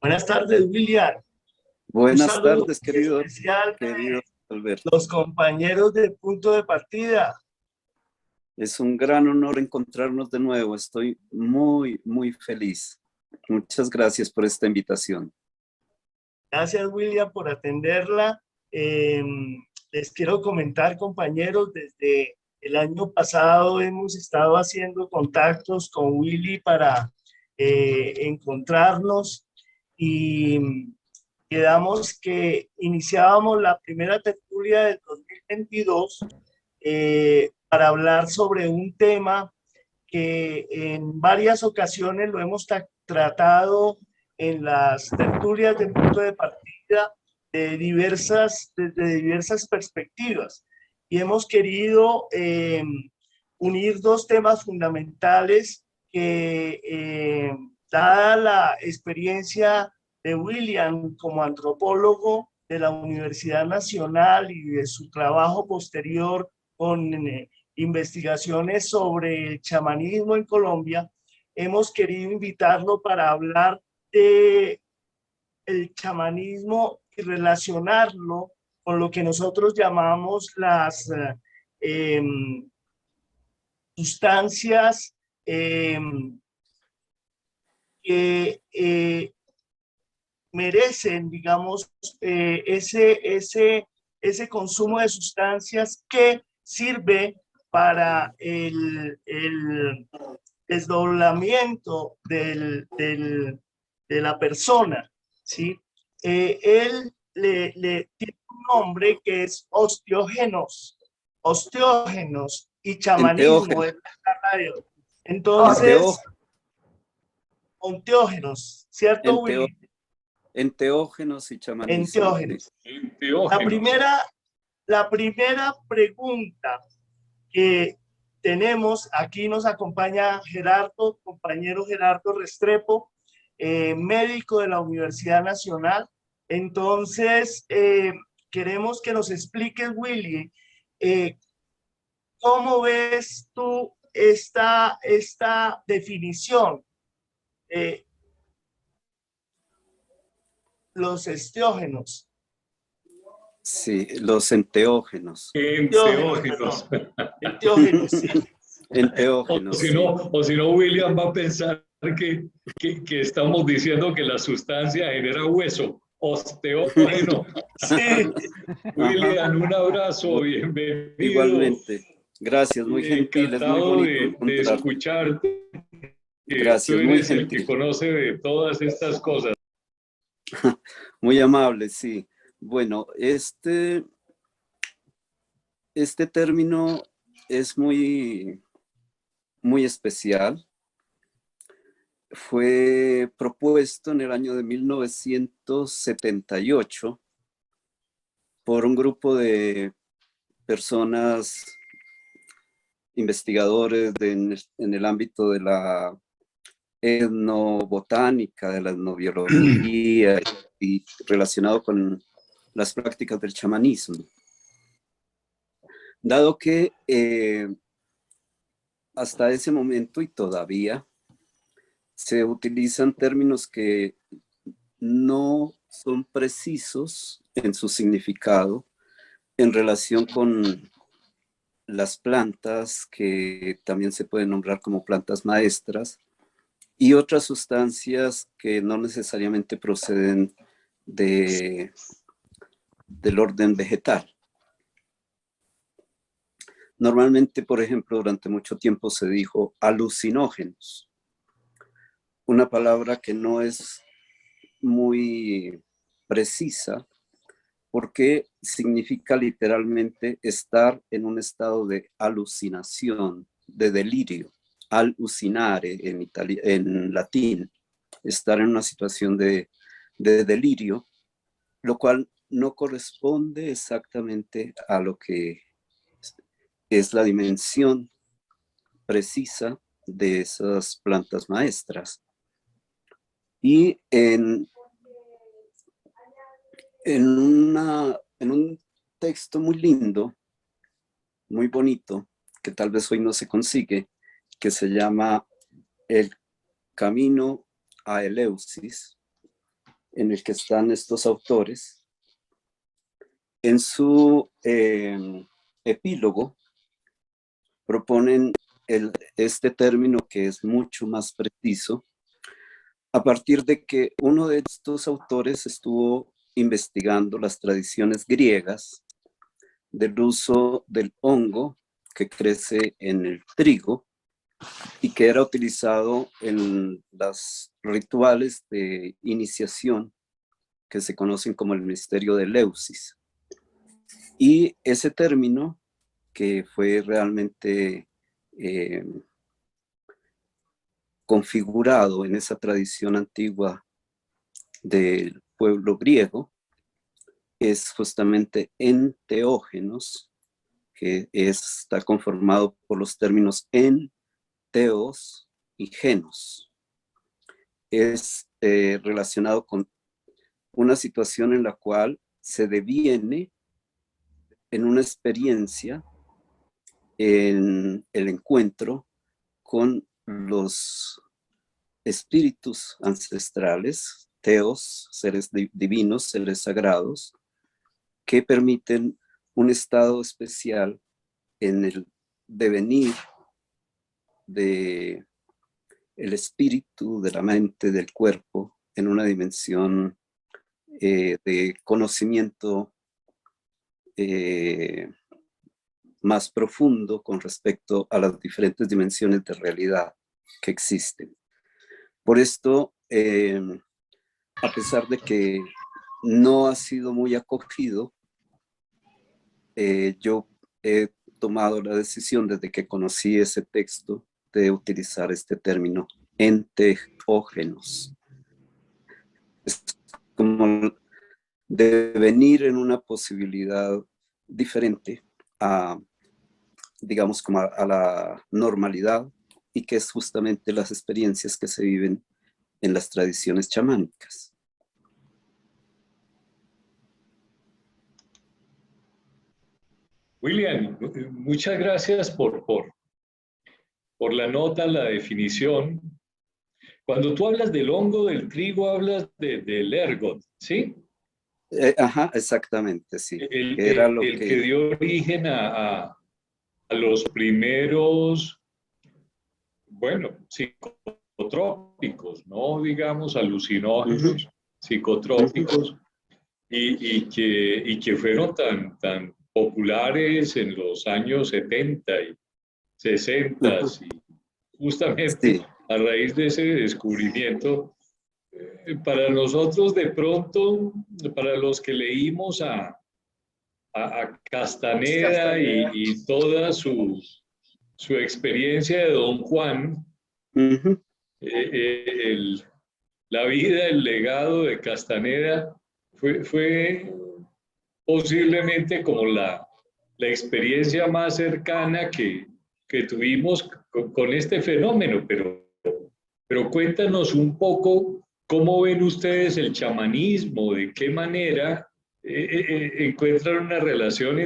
Buenas tardes, William. Buenas tardes, querido Alberto. Los compañeros de Punto de Partida. Es un gran honor encontrarnos de nuevo. Estoy muy feliz. Muchas gracias por esta invitación. Gracias, William, por atenderla. Les quiero comentar, compañeros, desde el año pasado hemos estado haciendo contactos con Willy para encontrarnos y quedamos que iniciábamos la primera tertulia del 2022 para hablar sobre un tema que en varias ocasiones lo hemos tratado en las tertulias de Punto de Partida desde diversas perspectivas. Y hemos querido unir dos temas fundamentales que, dada la experiencia de William como antropólogo de la Universidad Nacional y de su trabajo posterior con investigaciones sobre el chamanismo en Colombia, hemos querido invitarlo para hablar de el chamanismo y relacionarlo con lo que nosotros llamamos las sustancias que merecen, digamos, ese consumo de sustancias que sirve para el desdoblamiento de la persona, ¿sí? Él le tiene un nombre que es osteógenos y chamanismo. Entonces, enteógenos, ¿cierto, Willy? Enteógenos y chamanismo. Enteógenos. La primera pregunta que tenemos, aquí nos acompaña Gerardo, compañero Gerardo Restrepo, médico de la Universidad Nacional. Entonces, queremos que nos expliques, Willy, ¿cómo ves tú esta definición? Los enteógenos. Sí, los enteógenos. Enteógenos, sí. Enteógenos, sí. O si no, William va a pensar que estamos diciendo que la sustancia genera hueso, osteógeno. Sí, William, un abrazo, bienvenido. Igualmente. Gracias, muy gentil, es muy Encantado bonito de encontrarte. escucharte. Tú Gracias, muy eres el que gentil. conoce de todas estas cosas. Muy amable, sí. Bueno, este término es muy especial. Fue propuesto en el año de 1978 por un grupo de personas, investigadores en el ámbito de la etnobotánica, de la etnobiología y relacionado con las prácticas del chamanismo. Dado que hasta ese momento y todavía se utilizan términos que no son precisos en su significado en relación con las plantas, que también se pueden nombrar como plantas maestras, y otras sustancias que no necesariamente proceden del orden vegetal. Normalmente, por ejemplo, durante mucho tiempo se dijo alucinógenos, una palabra que no es muy precisa porque significa literalmente estar en un estado de alucinación, de delirio, alucinare en latín, estar en una situación de delirio, lo cual no corresponde exactamente a lo que es la dimensión precisa de esas plantas maestras. Y en un texto muy lindo, muy bonito, que tal vez hoy no se consigue, que se llama El Camino a Eleusis, en el que están estos autores. En su epílogo proponen este término que es mucho más preciso, a partir de que uno de estos autores estuvo investigando las tradiciones griegas del uso del hongo que crece en el trigo y que era utilizado en los rituales de iniciación que se conocen como el misterio de Eleusis. Y ese término, que fue realmente configurado en esa tradición antigua del pueblo griego, es justamente enteógenos, que está conformado por los términos en, teos y genos. Es relacionado con una situación en la cual se deviene en una experiencia, en el encuentro con los espíritus ancestrales, teos, seres divinos, seres sagrados, que permiten un estado especial en el devenir de el espíritu, de la mente, del cuerpo, en una dimensión de conocimiento más profundo con respecto a las diferentes dimensiones de realidad que existen. Por esto, a pesar de que no ha sido muy acogido, yo he tomado la decisión desde que conocí ese texto de utilizar este término, enteógenos. Es como devenir en una posibilidad diferente a, digamos, como a la normalidad, y que es justamente las experiencias que se viven en las tradiciones chamánicas. William, muchas gracias por la nota, la definición. Cuando tú hablas del hongo del trigo, hablas del ergot, ¿sí? Ajá, exactamente, sí. El Era lo que dio origen a los primeros bueno, psicotrópicos, no digamos alucinógenos, psicotrópicos, y que fueron tan populares en los años 70 y 60, y justamente Sí. a raíz de ese descubrimiento, para nosotros de pronto, para los que leímos a Castaneda y toda su experiencia de Don Juan, Ujú. la vida, el legado de Castaneda fue posiblemente como la experiencia más cercana que tuvimos con este fenómeno, pero cuéntanos un poco cómo ven ustedes el chamanismo, de qué manera encuentran una relación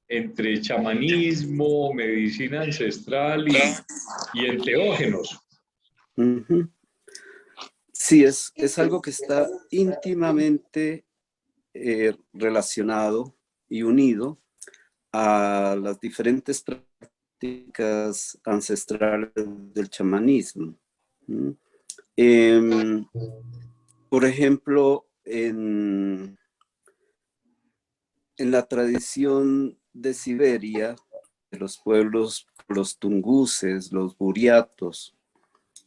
entre chamanismo, medicina ancestral y enteógenos. Ujú. Sí, es algo que está íntimamente relacionado y unido a las diferentes prácticas ancestrales del chamanismo. ¿Mm? Em, por ejemplo, en la tradición de Siberia, de los pueblos, los tunguses, los buriatos,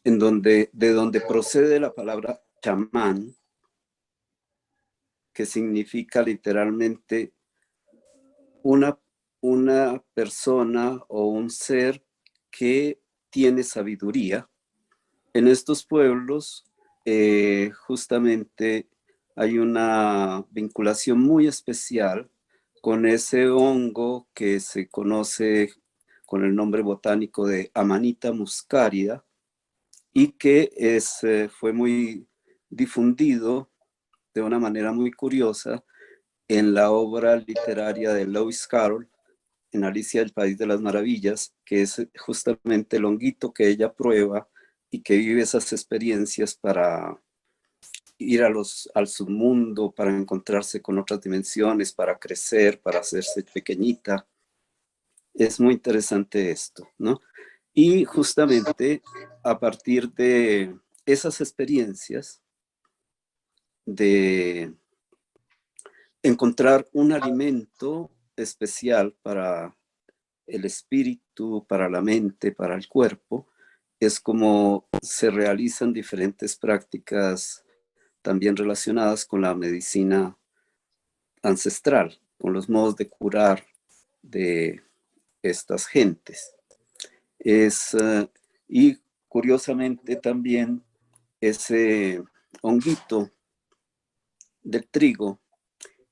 de donde procede la palabra chamán, que significa literalmente una, una persona o un ser que tiene sabiduría. En estos pueblos, justamente hay una vinculación muy especial con ese hongo que se conoce con el nombre botánico de Amanita muscarida y que fue muy difundido de una manera muy curiosa en la obra literaria de Lewis Carroll, en Alicia del País de las Maravillas, que es justamente el honguito que ella prueba y que vive esas experiencias para ir al submundo, para encontrarse con otras dimensiones, para crecer, para hacerse pequeñita. Es muy interesante esto, ¿no? Y justamente a partir de esas experiencias de encontrar un alimento especial para el espíritu, para la mente, para el cuerpo, es como se realizan diferentes prácticas también relacionadas con la medicina ancestral, con los modos de curar de estas gentes. Y curiosamente también ese honguito del trigo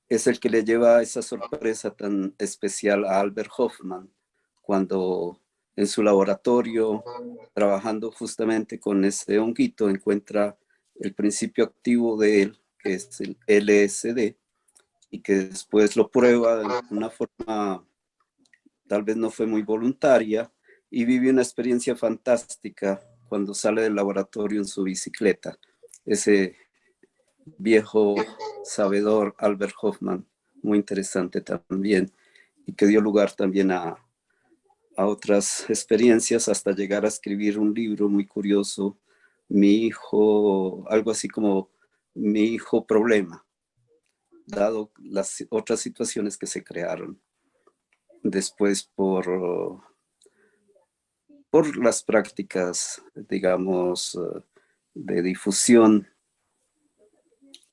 es el que le lleva esa sorpresa tan especial a Albert Hoffman cuando en su laboratorio, trabajando justamente con ese honguito, encuentra el principio activo de él, que es el LSD, y que después lo prueba de una forma tal vez no fue muy voluntaria y vive una experiencia fantástica cuando sale del laboratorio en su bicicleta. Ese viejo sabedor Albert Hoffman, muy interesante también, y que dio lugar también a otras experiencias hasta llegar a escribir un libro muy curioso, Mi hijo, algo así como Mi hijo problema, dado las otras situaciones que se crearon después por las prácticas, digamos, de difusión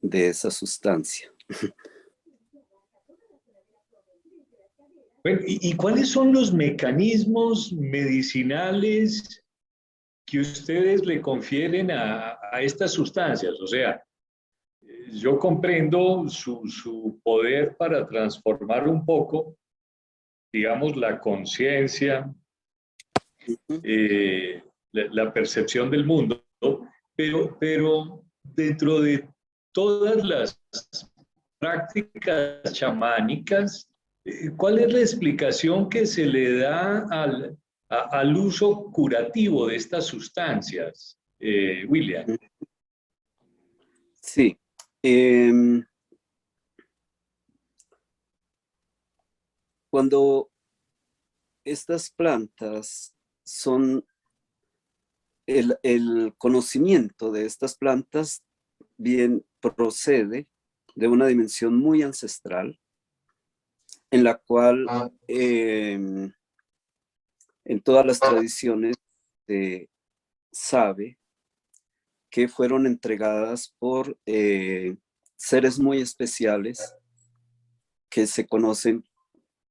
de esa sustancia. Bueno, ¿y cuáles son los mecanismos medicinales que ustedes le confieren a estas sustancias? O sea, yo comprendo su poder para transformar un poco, digamos, la conciencia, la percepción del mundo, pero dentro de todas las prácticas chamánicas, ¿cuál es la explicación que se le da al uso curativo de estas sustancias, William? Sí. Cuando estas plantas son el conocimiento de estas plantas bien procede de una dimensión muy ancestral, en la cual en todas las tradiciones se sabe que fueron entregadas por seres muy especiales que se conocen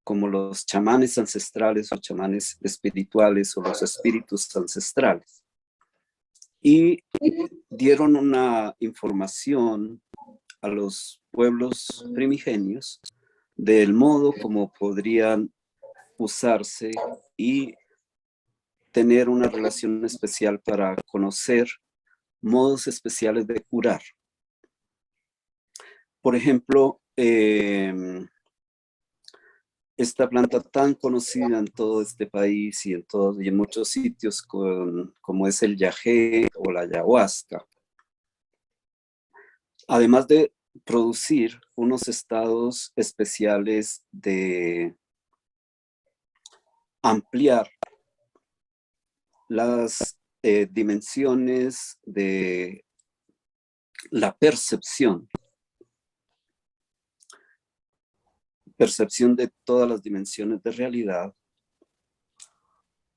como los chamanes ancestrales o chamanes espirituales o los espíritus ancestrales. Y dieron una información a los pueblos primigenios del modo como podrían usarse y tener una relación especial para conocer modos especiales de curar. Por ejemplo, esta planta tan conocida en todo este país y en muchos sitios como es el yagé o la ayahuasca, además de producir unos estados especiales de ampliar las dimensiones de la percepción de todas las dimensiones de realidad,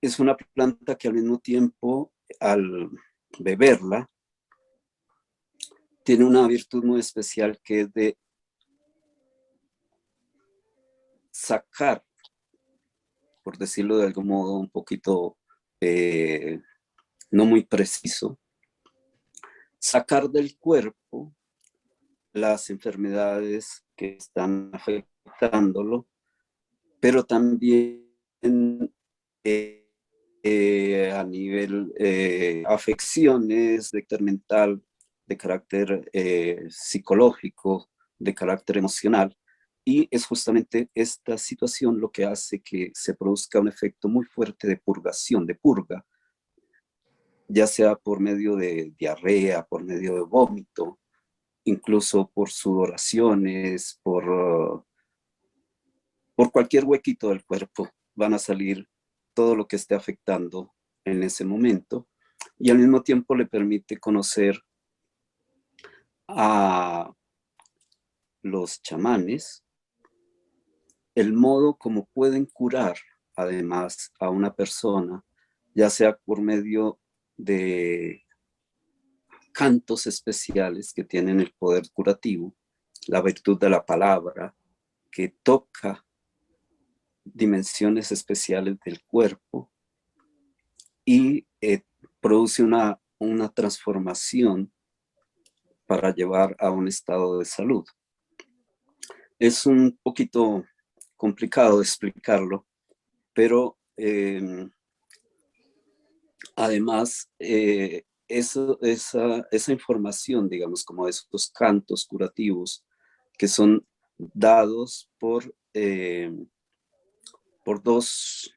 es una planta que al mismo tiempo, al beberla, tiene una virtud muy especial que es de sacar, por decirlo de algún modo un poquito no muy preciso, sacar del cuerpo las enfermedades que están afectándolo, pero también a nivel afecciones de carácter mental, de carácter psicológico, de carácter emocional. Y es justamente esta situación lo que hace que se produzca un efecto muy fuerte de purgación, de purga, ya sea por medio de diarrea, por medio de vómito, incluso por sudoraciones, por cualquier huequito del cuerpo van a salir todo lo que esté afectando en ese momento, y al mismo tiempo le permite conocer a los chamanes el modo como pueden curar además a una persona, ya sea por medio de cantos especiales que tienen el poder curativo, la virtud de la palabra, que toca dimensiones especiales del cuerpo y produce una transformación para llevar a un estado de salud. Es un poquito complicado de explicarlo, pero además esa información, digamos, como esos cantos curativos que son dados por dos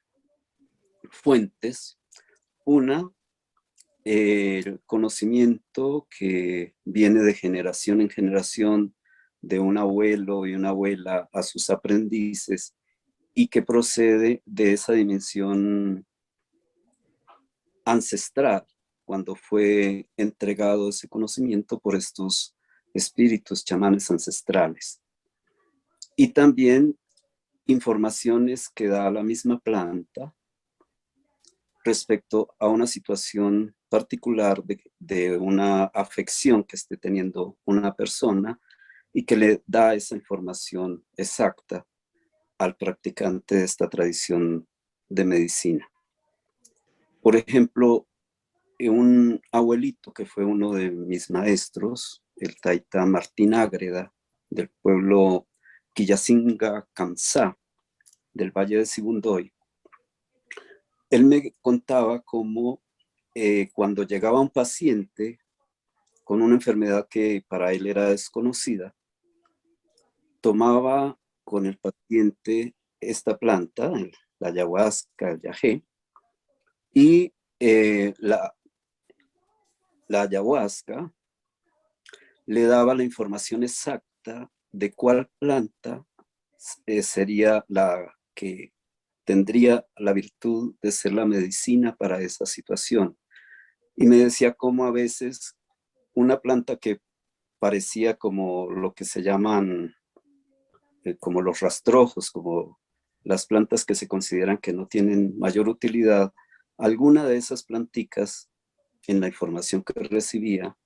fuentes. Una, el conocimiento que viene de generación en generación de un abuelo y una abuela a sus aprendices y que procede de esa dimensión ancestral cuando fue entregado ese conocimiento por estos espíritus chamanes ancestrales. Y también informaciones que da la misma planta respecto a una situación particular de una afección que esté teniendo una persona y que le da esa información exacta al practicante de esta tradición de medicina. Por ejemplo, un abuelito que fue uno de mis maestros, el taita Martín Ágreda, del pueblo Quillacinga Kamsá, del Valle de Sibundoy, él me contaba cómo cuando llegaba un paciente con una enfermedad que para él era desconocida, tomaba con el paciente esta planta, la ayahuasca, el yagé, y la ayahuasca le daba la información exacta de cuál planta sería la que tendría la virtud de ser la medicina para esa situación. Y me decía cómo a veces una planta que parecía como lo que se llaman como los rastrojos, como las plantas que se consideran que no tienen mayor utilidad, alguna de esas planticas, en la información que recibía,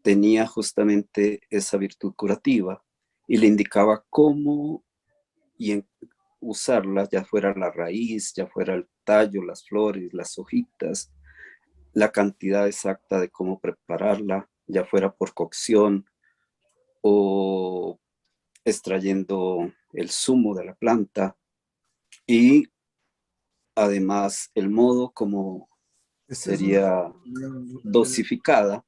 tenía justamente esa virtud curativa y le indicaba cómo usarla, ya fuera la raíz, ya fuera el tallo, las flores, las hojitas, la cantidad exacta de cómo prepararla, ya fuera por cocción o extrayendo el zumo de la planta, y además el modo como sería dosificada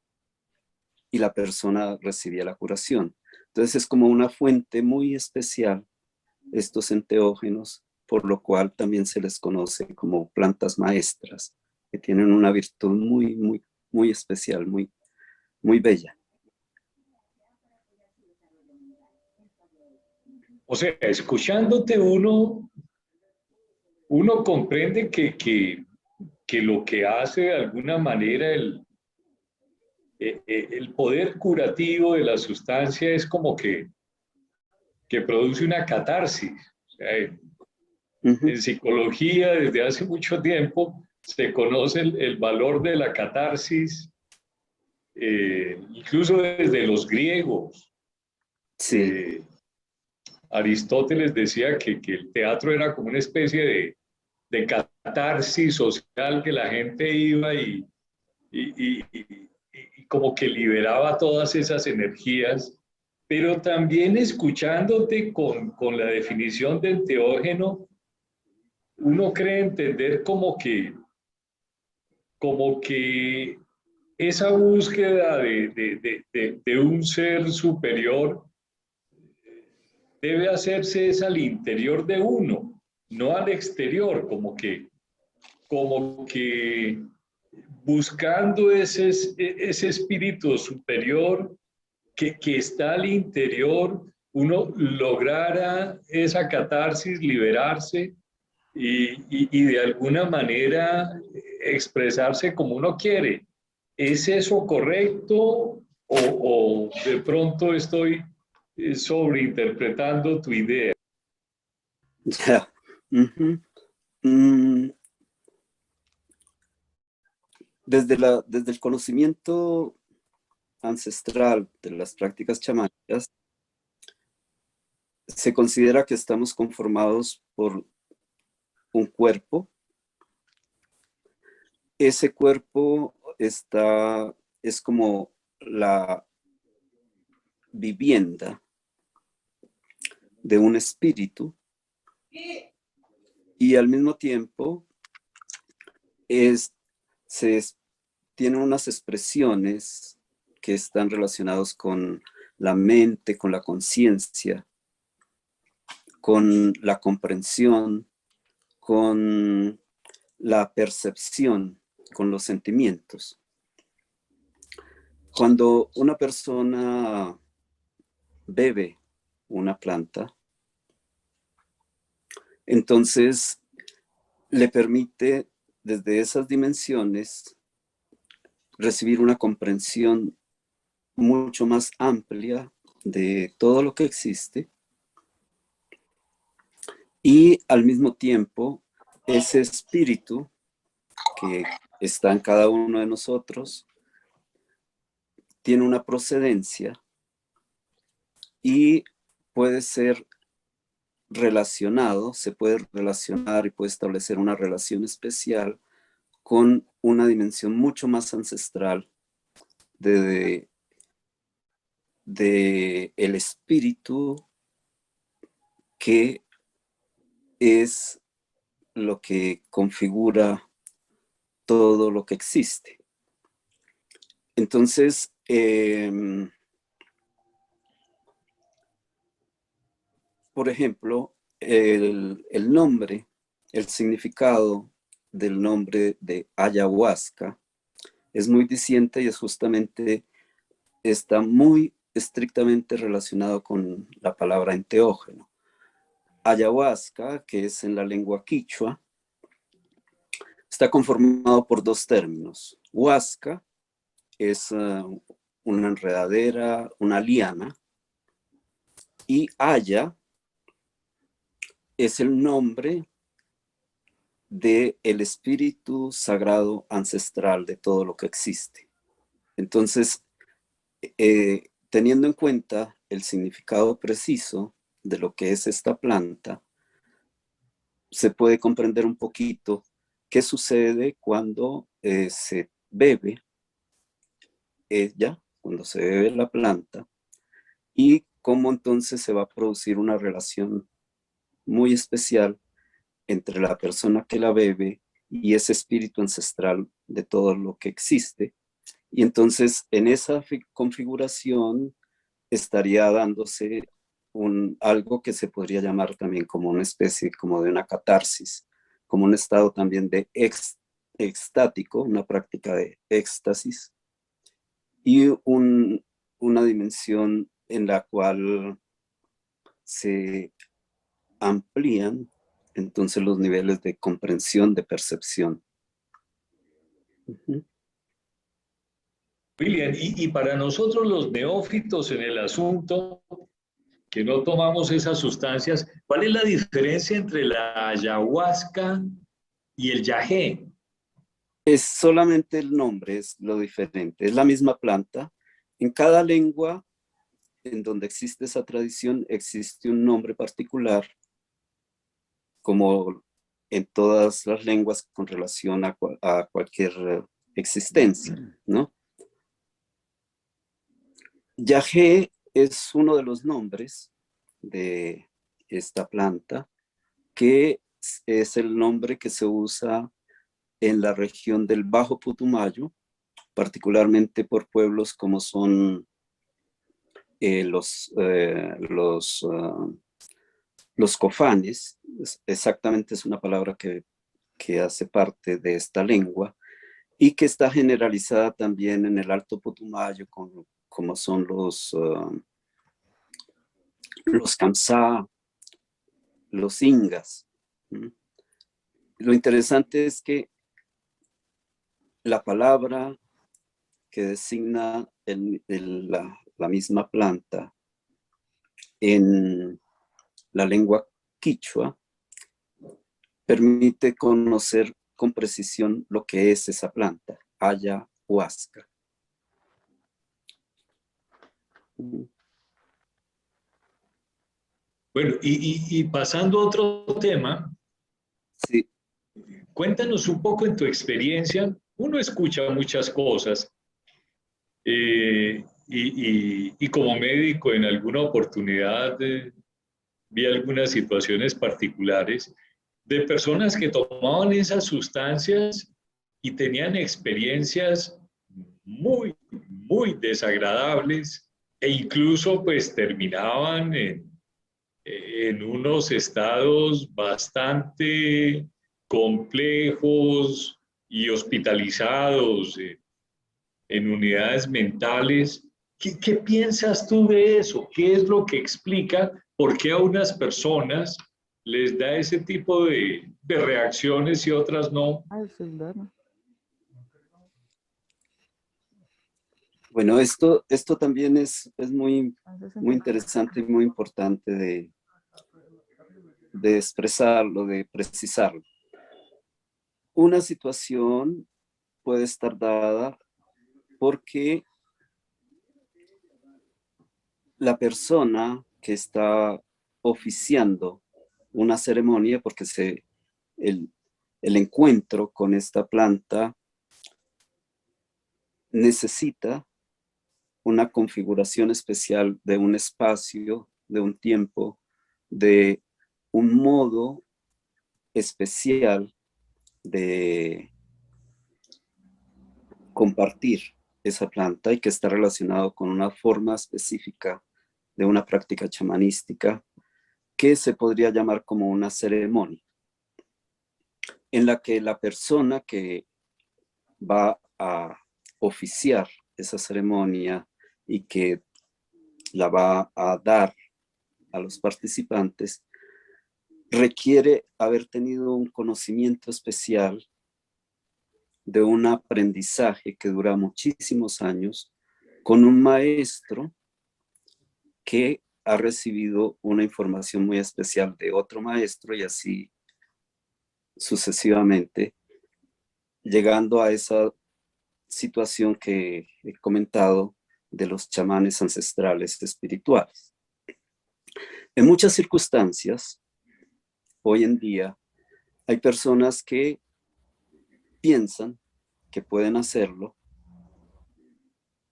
y la persona recibía la curación. Entonces es como una fuente muy especial estos enteógenos, por lo cual también se les conoce como plantas maestras, que tienen una virtud muy, muy, muy especial, muy, muy bella. O sea, escuchándote uno comprende que lo que hace de alguna manera el poder curativo de la sustancia es como que produce una catarsis. O sea, en psicología, desde hace mucho tiempo, se conoce el valor de la catarsis, incluso desde los griegos. Sí. Eh, Aristóteles decía que el teatro era como una especie de catarsis social, que la gente iba y como que liberaba todas esas energías, pero también escuchándote con la definición de enteógeno, uno cree entender como que esa búsqueda de un ser superior debe hacerse es al interior de uno, no al exterior, como que buscando ese espíritu superior que está al interior, uno lograra esa catarsis, liberarse y de alguna manera expresarse como uno quiere. ¿Es eso correcto o de pronto estoy sobreinterpretando tu idea? Ya. Uh-huh. Desde el conocimiento ancestral de las prácticas chamánicas, se considera que estamos conformados por un cuerpo. Ese cuerpo es como la vivienda de un espíritu, y al mismo tiempo tiene unas expresiones que están relacionadas con la mente, con la conciencia, con la comprensión, con la percepción, con los sentimientos. Cuando una persona bebe una planta, entonces le permite desde esas dimensiones recibir una comprensión mucho más amplia de todo lo que existe, y al mismo tiempo ese espíritu que está en cada uno de nosotros tiene una procedencia y puede ser relacionado, se puede relacionar y puede establecer una relación especial con una dimensión mucho más ancestral de el espíritu, que es lo que configura todo lo que existe. Entonces, por ejemplo, el nombre, el significado del nombre de ayahuasca es muy diciente y es justamente, está muy estrictamente relacionado con la palabra enteógeno. Ayahuasca, que es en la lengua quichua, Está conformado por dos términos. Huasca es una enredadera, una liana, y Aya es el nombre del espíritu sagrado ancestral de todo lo que existe. Entonces, teniendo en cuenta el significado preciso de lo que es esta planta, se puede comprender un poquito qué sucede cuando se bebe ella, cuando se bebe la planta, y cómo entonces se va a producir una relación muy especial entre la persona que la bebe y ese espíritu ancestral de todo lo que existe. Y entonces en esa configuración estaría dándose algo que se podría llamar también como una especie como de una catarsis, como un estado también de extático, una práctica de éxtasis, y una dimensión en la cual se amplían entonces los niveles de comprensión, de percepción. William, y para nosotros los neófitos en el asunto, que no tomamos esas sustancias, ¿cuál es la diferencia entre la ayahuasca y el yagé? Es solamente el nombre, es lo diferente, es la misma planta. En cada lengua en donde existe esa tradición existe un nombre particular, como en todas las lenguas con relación a cualquier existencia, ¿no? Yagé es uno de los nombres de esta planta, que es el nombre que se usa en la región del Bajo Putumayo, particularmente por pueblos como son los cofanes. Exactamente es una palabra que hace parte de esta lengua y que está generalizada también en el Alto Putumayo, como son los Kamsá, los Ingas. Lo interesante es que la palabra que designa la misma planta en la lengua quichua permite conocer con precisión lo que es esa planta, ayahuasca. Bueno, y pasando a otro tema, Sí. cuéntanos un poco en tu experiencia. Uno escucha muchas cosas y como médico en alguna oportunidad vi algunas situaciones particulares de personas que tomaban esas sustancias y tenían experiencias muy desagradables e incluso pues terminaban en unos estados bastante complejos y hospitalizados en unidades mentales. ¿Qué piensas tú de eso? ¿Qué es lo que explica por qué a unas personas les da ese tipo de reacciones y otras no? Bueno, esto también es muy interesante y muy importante de expresarlo, de precisarlo. Una situación puede estar dada porque la persona que está oficiando una ceremonia, porque el encuentro con esta planta necesita una configuración especial de un espacio, de un tiempo, de un modo especial de compartir esa planta y que está relacionado con una forma específica de una práctica chamanística que se podría llamar como una ceremonia, en la que la persona que va a oficiar esa ceremonia y que la va a dar a los participantes, requiere haber tenido un conocimiento especial de un aprendizaje que dura muchísimos años con un maestro que ha recibido una información muy especial de otro maestro y así sucesivamente, llegando a esa situación que he comentado de los chamanes ancestrales espirituales. En muchas circunstancias, hoy en día, hay personas que piensan que pueden hacerlo,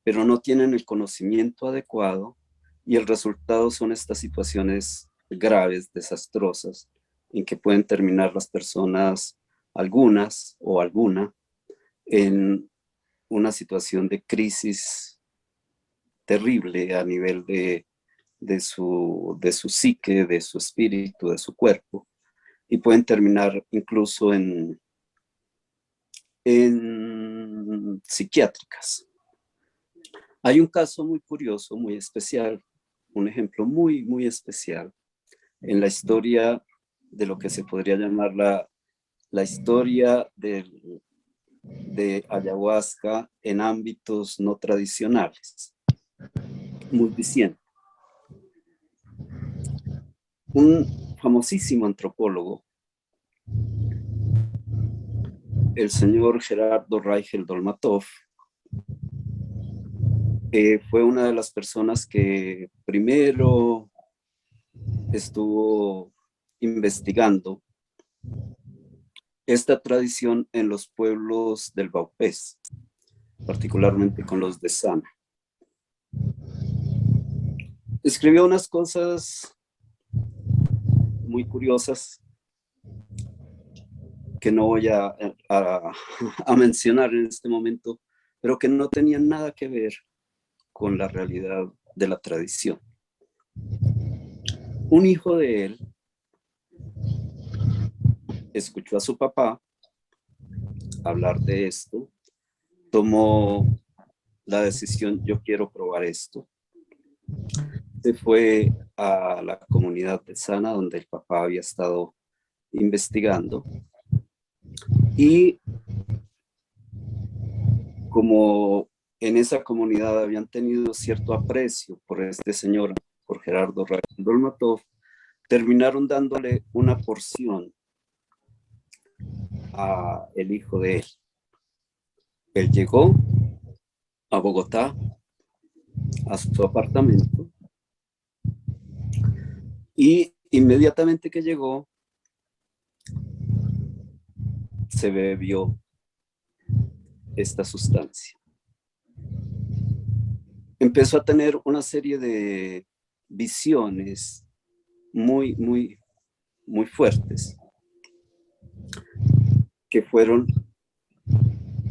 pero no tienen el conocimiento adecuado y el resultado son estas situaciones graves, desastrosas, en que pueden terminar las personas, algunas o alguna, en una situación de crisis terrible a nivel de su psique, de su espíritu, de su cuerpo, y pueden terminar incluso en psiquiátricas. Hay un caso muy curioso, muy especial, un ejemplo muy, muy especial en la historia de lo que se podría llamar la historia de ayahuasca en ámbitos no tradicionales. Muy diciendo. Un famosísimo antropólogo, el señor Gerardo Reichel Dolmatov, fue una de las personas que primero estuvo investigando esta tradición en los pueblos del Baupés, particularmente con los de Sana. Escribió unas cosas muy curiosas que no voy a mencionar en este momento, pero que no tenían nada que ver con la realidad de la tradición. Un hijo de él escuchó a su papá hablar de esto, tomó la decisión, yo quiero probar esto. Se fue a la comunidad de Sana, donde el papá había estado investigando, y como en esa comunidad habían tenido cierto aprecio por este señor, por Gerardo Dolmatov, terminaron dándole una porción a el hijo de él. Él llegó a Bogotá, a su apartamento, y inmediatamente que llegó, se bebió esta sustancia. Empezó a tener una serie de visiones muy, muy, muy fuertes, que fueron,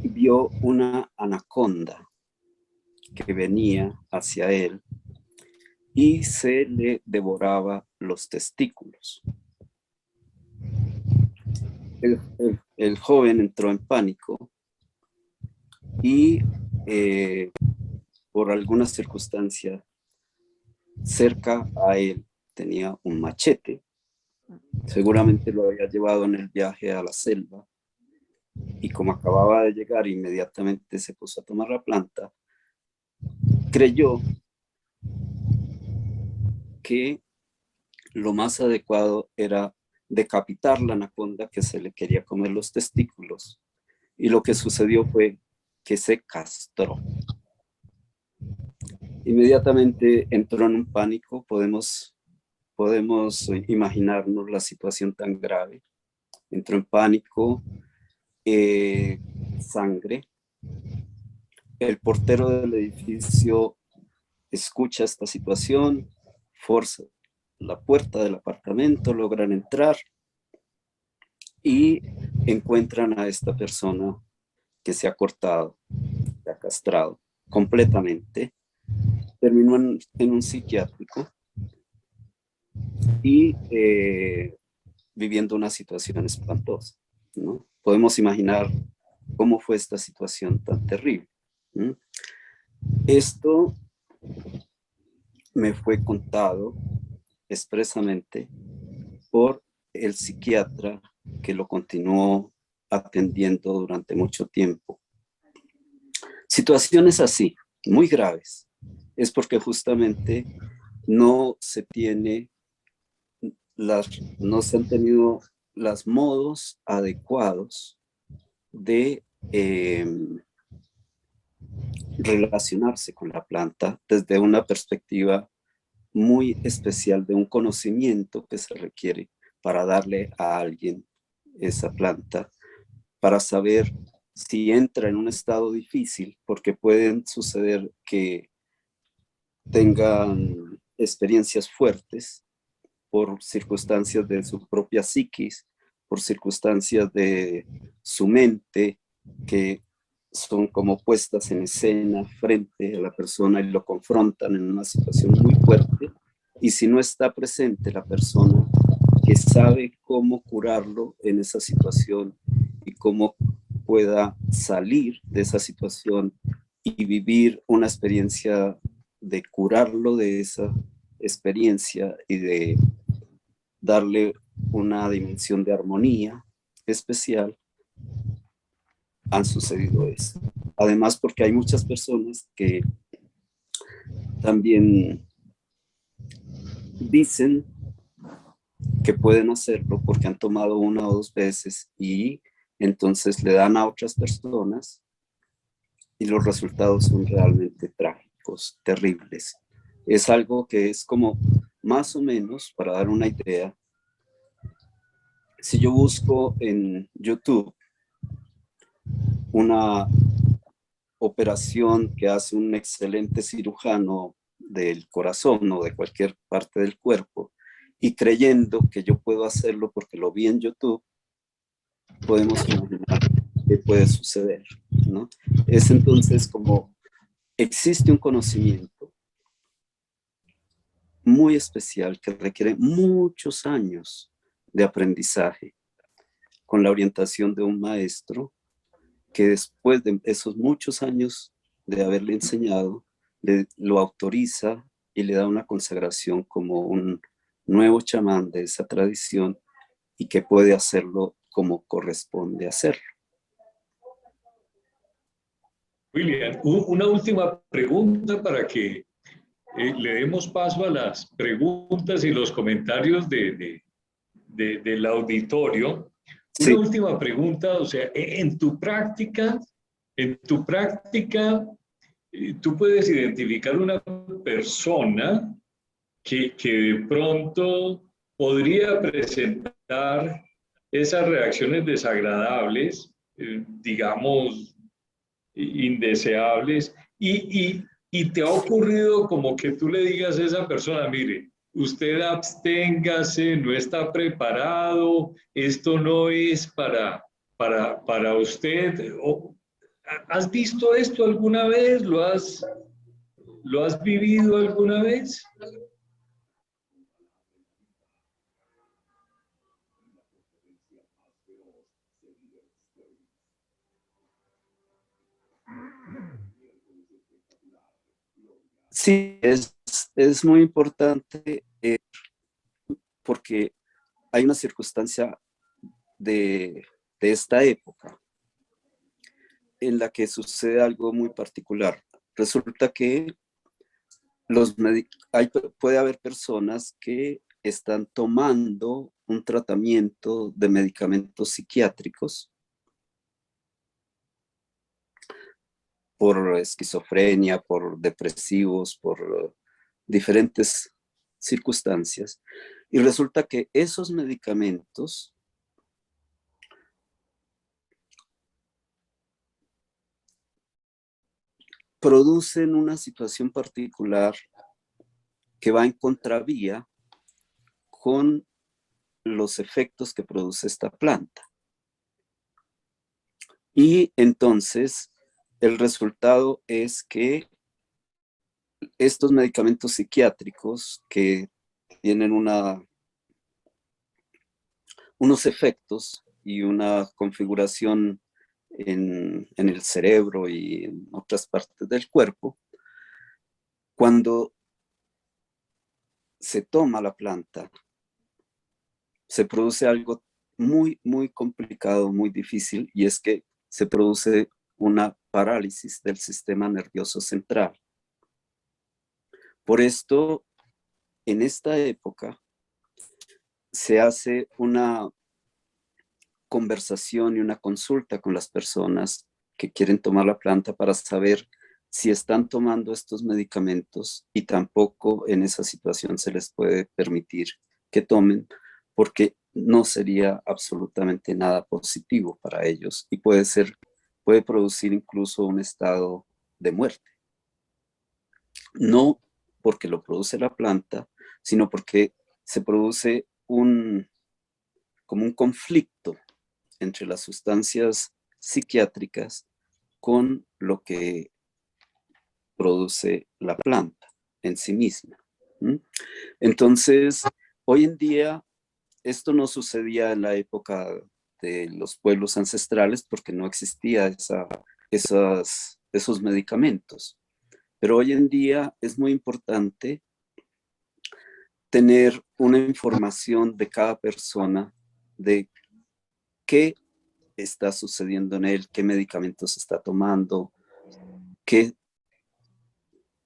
vio una anaconda que venía hacia él y se le devoraba los testículos. El joven entró en pánico y por alguna circunstancia cerca a él tenía un machete. Seguramente lo había llevado en el viaje a la selva y como acababa de llegar, inmediatamente se puso a tomar la planta. Creyó que lo más adecuado era decapitar la anaconda que se le quería comer los testículos. Y lo que sucedió fue que se castró. Inmediatamente entró en un pánico. Podemos imaginarnos la situación tan grave. Entró en pánico, sangre. El portero del edificio escucha esta situación, forza la puerta del apartamento, logran entrar y encuentran a esta persona que se ha cortado, se ha castrado completamente. Terminó en un psiquiátrico y viviendo una situación espantosa, ¿no? Podemos imaginar cómo fue esta situación tan terrible. Esto me fue contado expresamente por el psiquiatra que lo continuó atendiendo durante mucho tiempo. Situaciones así, muy graves, es porque justamente no se han tenido los modos adecuados de relacionarse con la planta desde una perspectiva muy especial de un conocimiento que se requiere para darle a alguien esa planta, para saber si entra en un estado difícil, porque pueden suceder que tengan experiencias fuertes por circunstancias de su propia psiquis, por circunstancias de su mente, que son como puestas en escena frente a la persona y lo confrontan en una situación muy fuerte. Y si no está presente la persona que sabe cómo curarlo en esa situación y cómo pueda salir de esa situación y vivir una experiencia de curarlo de esa experiencia y de darle una dimensión de armonía especial, han sucedido eso. Además, porque hay muchas personas que también dicen que pueden hacerlo porque han tomado una o dos veces y entonces le dan a otras personas y los resultados son realmente trágicos, terribles. Es algo que es como, más o menos, para dar una idea, si yo busco en YouTube una operación que hace un excelente cirujano del corazón o de cualquier parte del cuerpo, y creyendo que yo puedo hacerlo porque lo vi en YouTube, podemos imaginar qué puede suceder, ¿no? Es entonces como existe un conocimiento muy especial que requiere muchos años de aprendizaje con la orientación de un maestro que después de esos muchos años de haberle enseñado, lo autoriza y le da una consagración como un nuevo chamán de esa tradición y que puede hacerlo como corresponde hacerlo. William, una última pregunta para que le demos paso a las preguntas y los comentarios del auditorio. Una Sí, última pregunta, o sea, en tu práctica, tú puedes identificar una persona que de pronto podría presentar esas reacciones desagradables, digamos, indeseables, y te ha ocurrido como que tú le digas a esa persona, mire, usted absténgase, no está preparado, esto no es para usted. ¿Has visto esto alguna vez? ¿Lo has vivido alguna vez? sí, es muy importante porque hay una circunstancia de esta época en la que sucede algo muy particular. Resulta que puede haber personas que están tomando un tratamiento de medicamentos psiquiátricos por esquizofrenia, por depresivos, por diferentes circunstancias. Y resulta que esos medicamentos producen una situación particular que va en contravía con los efectos que produce esta planta. Y entonces el resultado es que estos medicamentos psiquiátricos que tienen unos efectos y una configuración en el cerebro y en otras partes del cuerpo, cuando se toma la planta, se produce algo muy, muy complicado, muy difícil, y es que se produce una parálisis del sistema nervioso central. Por esto, en esta época, se hace una conversación y una consulta con las personas que quieren tomar la planta para saber si están tomando estos medicamentos, y tampoco en esa situación se les puede permitir que tomen, porque no sería absolutamente nada positivo para ellos y puede producir incluso un estado de muerte. No porque lo produce la planta, sino porque se produce como un conflicto entre las sustancias psiquiátricas con lo que produce la planta en sí misma. Entonces, hoy en día, esto no sucedía en la época de los pueblos ancestrales porque no existía esos medicamentos. Pero hoy en día es muy importante tener una información de cada persona de qué está sucediendo en él, qué medicamentos está tomando, qué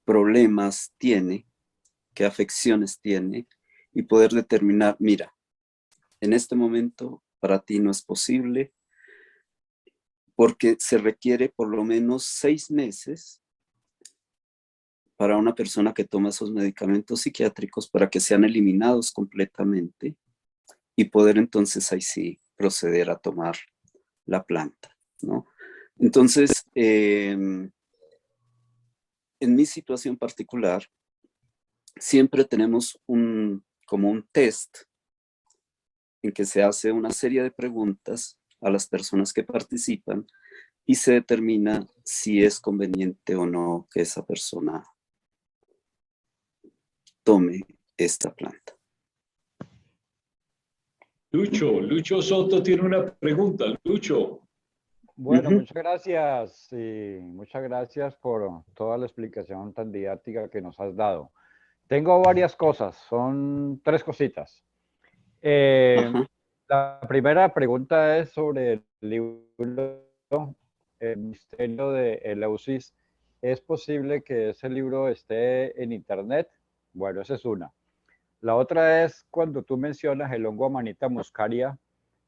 problemas tiene, qué afecciones tiene, y poder determinar, mira, en este momento para ti no es posible porque se requiere por lo menos 6 meses para una persona que toma esos medicamentos psiquiátricos para que sean eliminados completamente y poder entonces ahí sí proceder a tomar la planta, ¿no? Entonces, en mi situación particular, siempre tenemos como un test en que se hace una serie de preguntas a las personas que participan y se determina si es conveniente o no que esa persona tome esta planta. Lucho Soto tiene una pregunta. Lucho. Bueno, muchas gracias y muchas gracias por toda la explicación tan didáctica que nos has dado. Tengo varias cosas, son 3 cositas. La primera pregunta es sobre el libro El misterio de Eleusis. ¿Es posible que ese libro esté en internet? Bueno, esa es una. La otra es cuando tú mencionas el hongo Amanita muscaria.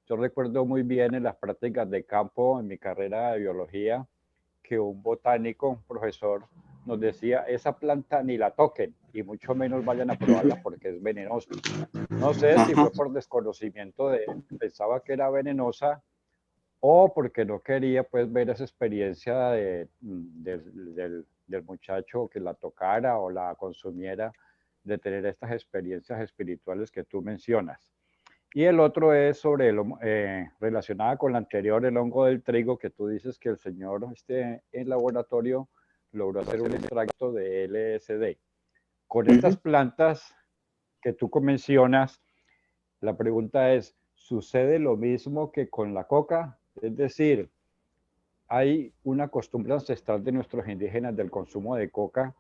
Yo recuerdo muy bien en las prácticas de campo, en mi carrera de biología, que un botánico, un profesor, nos decía, esa planta ni la toquen y mucho menos vayan a probarla porque es venenosa. No sé si fue por desconocimiento de él, pensaba que era venenosa o porque no quería pues ver esa experiencia del muchacho que la tocara o la consumiera, de tener estas experiencias espirituales que tú mencionas. Y el otro es sobre relacionada con la anterior, el hongo del trigo, que tú dices que el señor en laboratorio logró hacer un extracto de LSD. Con estas plantas que tú mencionas, la pregunta es, ¿sucede lo mismo que con la coca? Es decir, hay una costumbre ancestral de nuestros indígenas del consumo de coca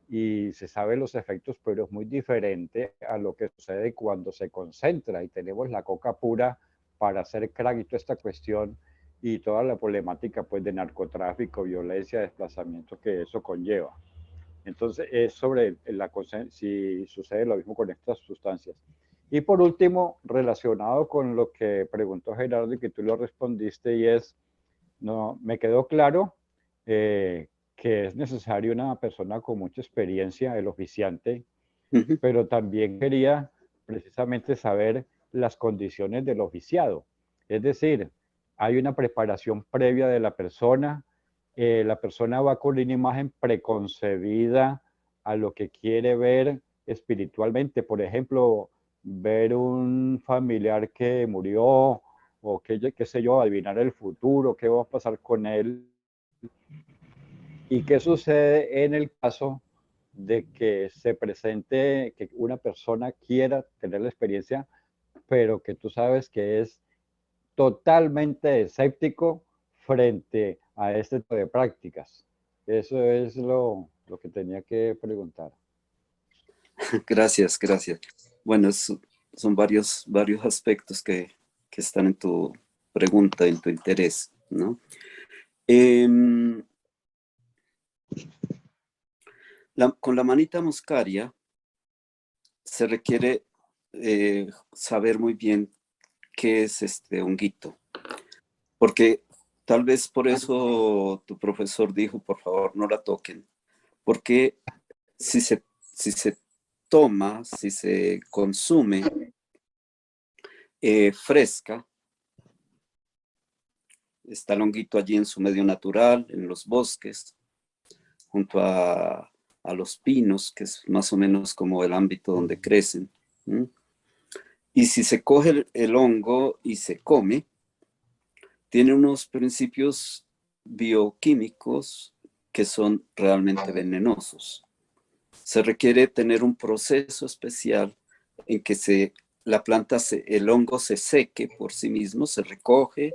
y se sabe los efectos, pero es muy diferente a lo que sucede cuando se concentra y tenemos la coca pura para hacer crack y toda esta cuestión y toda la problemática pues de narcotráfico, violencia, desplazamiento que eso conlleva. Entonces es sobre si sucede lo mismo con estas sustancias. Y por último, relacionado con lo que preguntó Gerardo y que tú lo respondiste, y es, no, me quedó claro que es necesario una persona con mucha experiencia, el oficiante, pero también quería precisamente saber las condiciones del oficiado. Es decir, hay una preparación previa de la persona va con una imagen preconcebida a lo que quiere ver espiritualmente. Por ejemplo, ver un familiar que murió o qué sé yo, adivinar el futuro, qué va a pasar con él. ¿Y qué sucede en el caso de que se presente, que una persona quiera tener la experiencia, pero que tú sabes que es totalmente escéptico frente a este tipo de prácticas? Eso es lo que tenía que preguntar. Gracias, gracias. Bueno, son varios aspectos que están en tu pregunta, en tu interés, ¿no? Con la manita muscaria se requiere saber muy bien qué es este honguito, porque tal vez por eso tu profesor dijo, por favor, no la toquen, porque si se toma, si se consume fresca, está el honguito allí en su medio natural, en los bosques, junto a los pinos, que es más o menos como el ámbito donde crecen. ¿Mm? Y si se coge el hongo y se come, tiene unos principios bioquímicos que son realmente venenosos. Se requiere tener un proceso especial en que la planta, el hongo se seque por sí mismo, se recoge,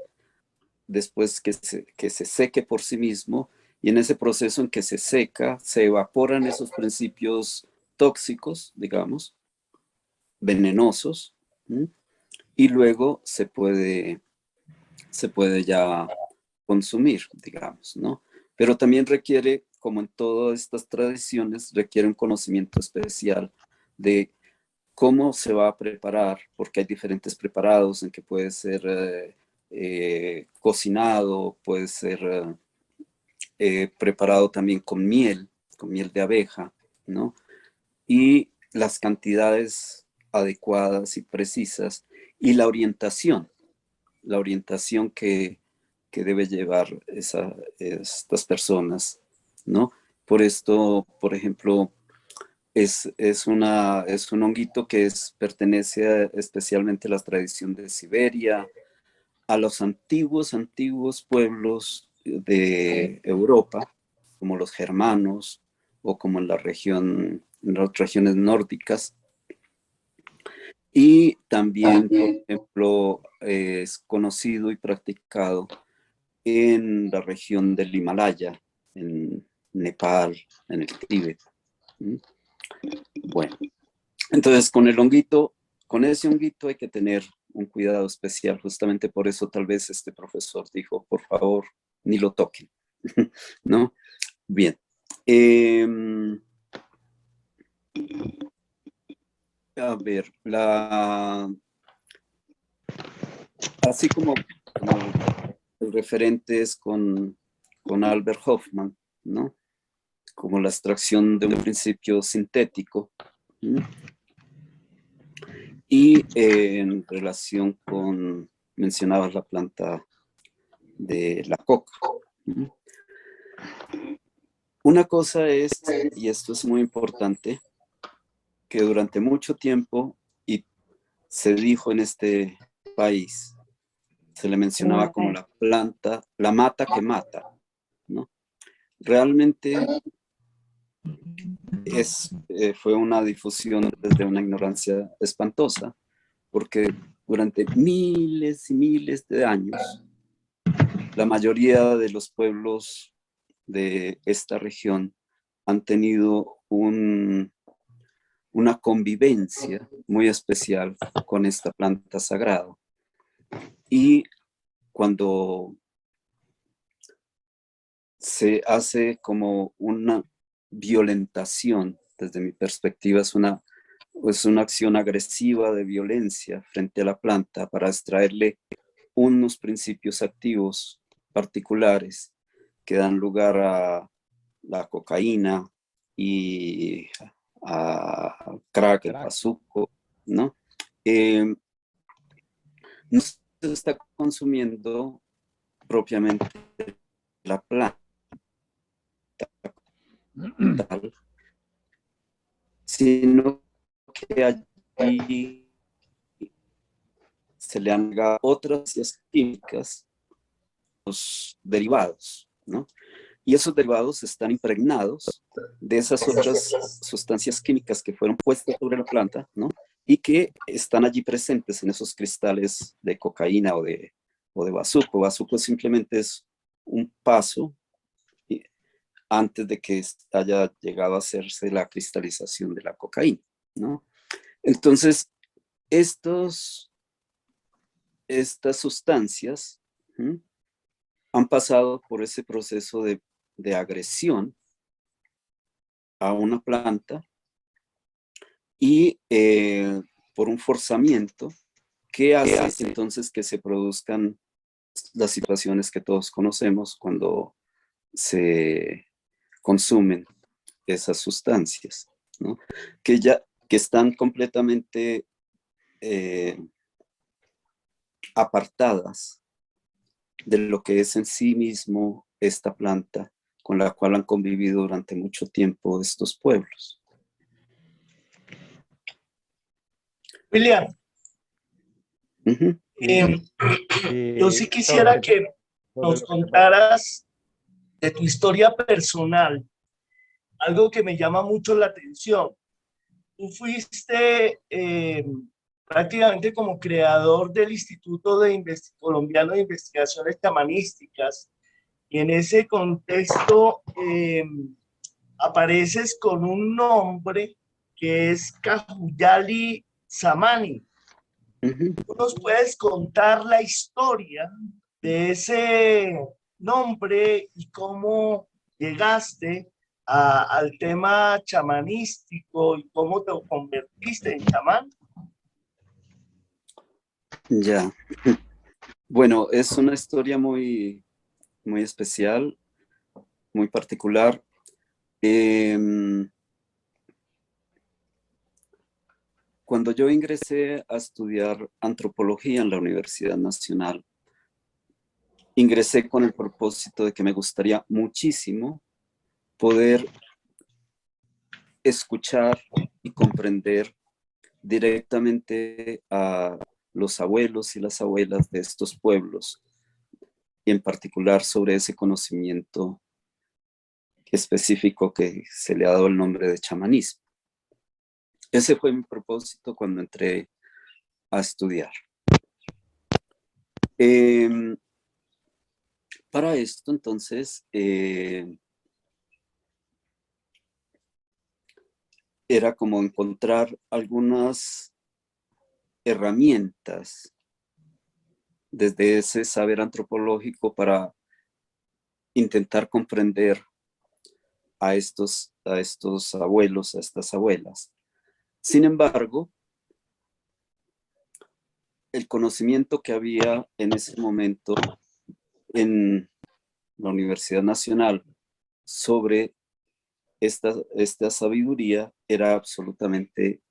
después que se seque por sí mismo, y en ese proceso en que se seca, se evaporan esos principios tóxicos, digamos, venenosos, ¿sí? Y luego se puede ya consumir, digamos, ¿no? Pero también requiere, como en todas estas tradiciones, requiere un conocimiento especial de cómo se va a preparar, porque hay diferentes preparados en que puede ser cocinado, puede ser preparado también con miel de abeja, ¿no? Y las cantidades adecuadas y precisas y la orientación que debe llevar estas personas, ¿no? Por esto, por ejemplo, es un honguito que pertenece especialmente a la tradición de Siberia, a los antiguos pueblos de Europa, como los germanos o como en en las regiones nórdicas. Y también, por ejemplo, es conocido y practicado en la región del Himalaya, en Nepal, en el Tíbet. Bueno, entonces con ese honguito hay que tener un cuidado especial, justamente por eso tal vez este profesor dijo, por favor, ni lo toquen, ¿no? Bien. A ver, así como el referente es con Albert Hoffman, ¿no? Como la extracción de un principio sintético. ¿Sí? Y en relación con, mencionabas la planta de la coca. ¿Sí? Una cosa es, y esto es muy importante, que durante mucho tiempo, y se dijo en este país, se le mencionaba como la planta, la mata que mata, ¿no? Realmente fue una difusión desde una ignorancia espantosa, porque durante miles y miles de años, la mayoría de los pueblos de esta región han tenido una convivencia muy especial con esta planta sagrada. Y cuando se hace como una violentación, desde mi perspectiva es una acción agresiva de violencia frente a la planta para extraerle unos principios activos particulares que dan lugar a la cocaína y a crack, el bazuco, ¿no? No se está consumiendo propiamente la planta, sino que allí se le han agregado otras químicas, los derivados, ¿no? Y esos derivados están impregnados de esas otras sustancias químicas que fueron puestas sobre la planta, ¿no? Y que están allí presentes en esos cristales de cocaína o de bazuco. Bazuco simplemente es un paso antes de que haya llegado a hacerse la cristalización de la cocaína, ¿no? Entonces, estos estas sustancias han pasado por ese proceso de agresión a una planta y por un forzamiento que hace entonces que se produzcan las situaciones que todos conocemos cuando se consumen esas sustancias, ¿no? Que están completamente apartadas de lo que es en sí mismo esta planta con la cual han convivido durante mucho tiempo estos pueblos. William, yo sí quisiera que nos contaras de tu historia personal, algo que me llama mucho la atención. Tú fuiste prácticamente como creador del Instituto Colombiano de Investigaciones Chamanísticas, y en ese contexto apareces con un nombre que es Cajuyali Samani. ¿Tú nos puedes contar la historia de ese nombre y cómo llegaste al tema chamanístico y cómo te convertiste en chamán? Ya. Bueno, es una historia muy, muy especial, muy particular. Cuando yo ingresé a estudiar antropología en la Universidad Nacional, ingresé con el propósito de que me gustaría muchísimo poder escuchar y comprender directamente a los abuelos y las abuelas de estos pueblos, y en particular sobre ese conocimiento específico que se le ha dado el nombre de chamanismo. Ese fue mi propósito cuando entré a estudiar. Para esto, entonces, era como encontrar algunas herramientas desde ese saber antropológico para intentar comprender a estos abuelos, a estas abuelas. Sin embargo, el conocimiento que había en ese momento en la Universidad Nacional sobre esta sabiduría era absolutamente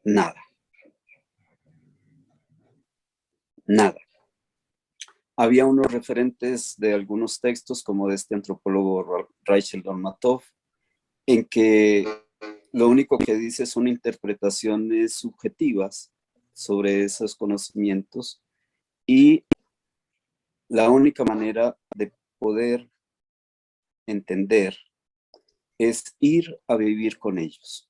nada. Nada. Había unos referentes de algunos textos, como de este antropólogo Rachel Dolmatov, en que lo único que dice son interpretaciones subjetivas sobre esos conocimientos, y la única manera de poder entender es ir a vivir con ellos,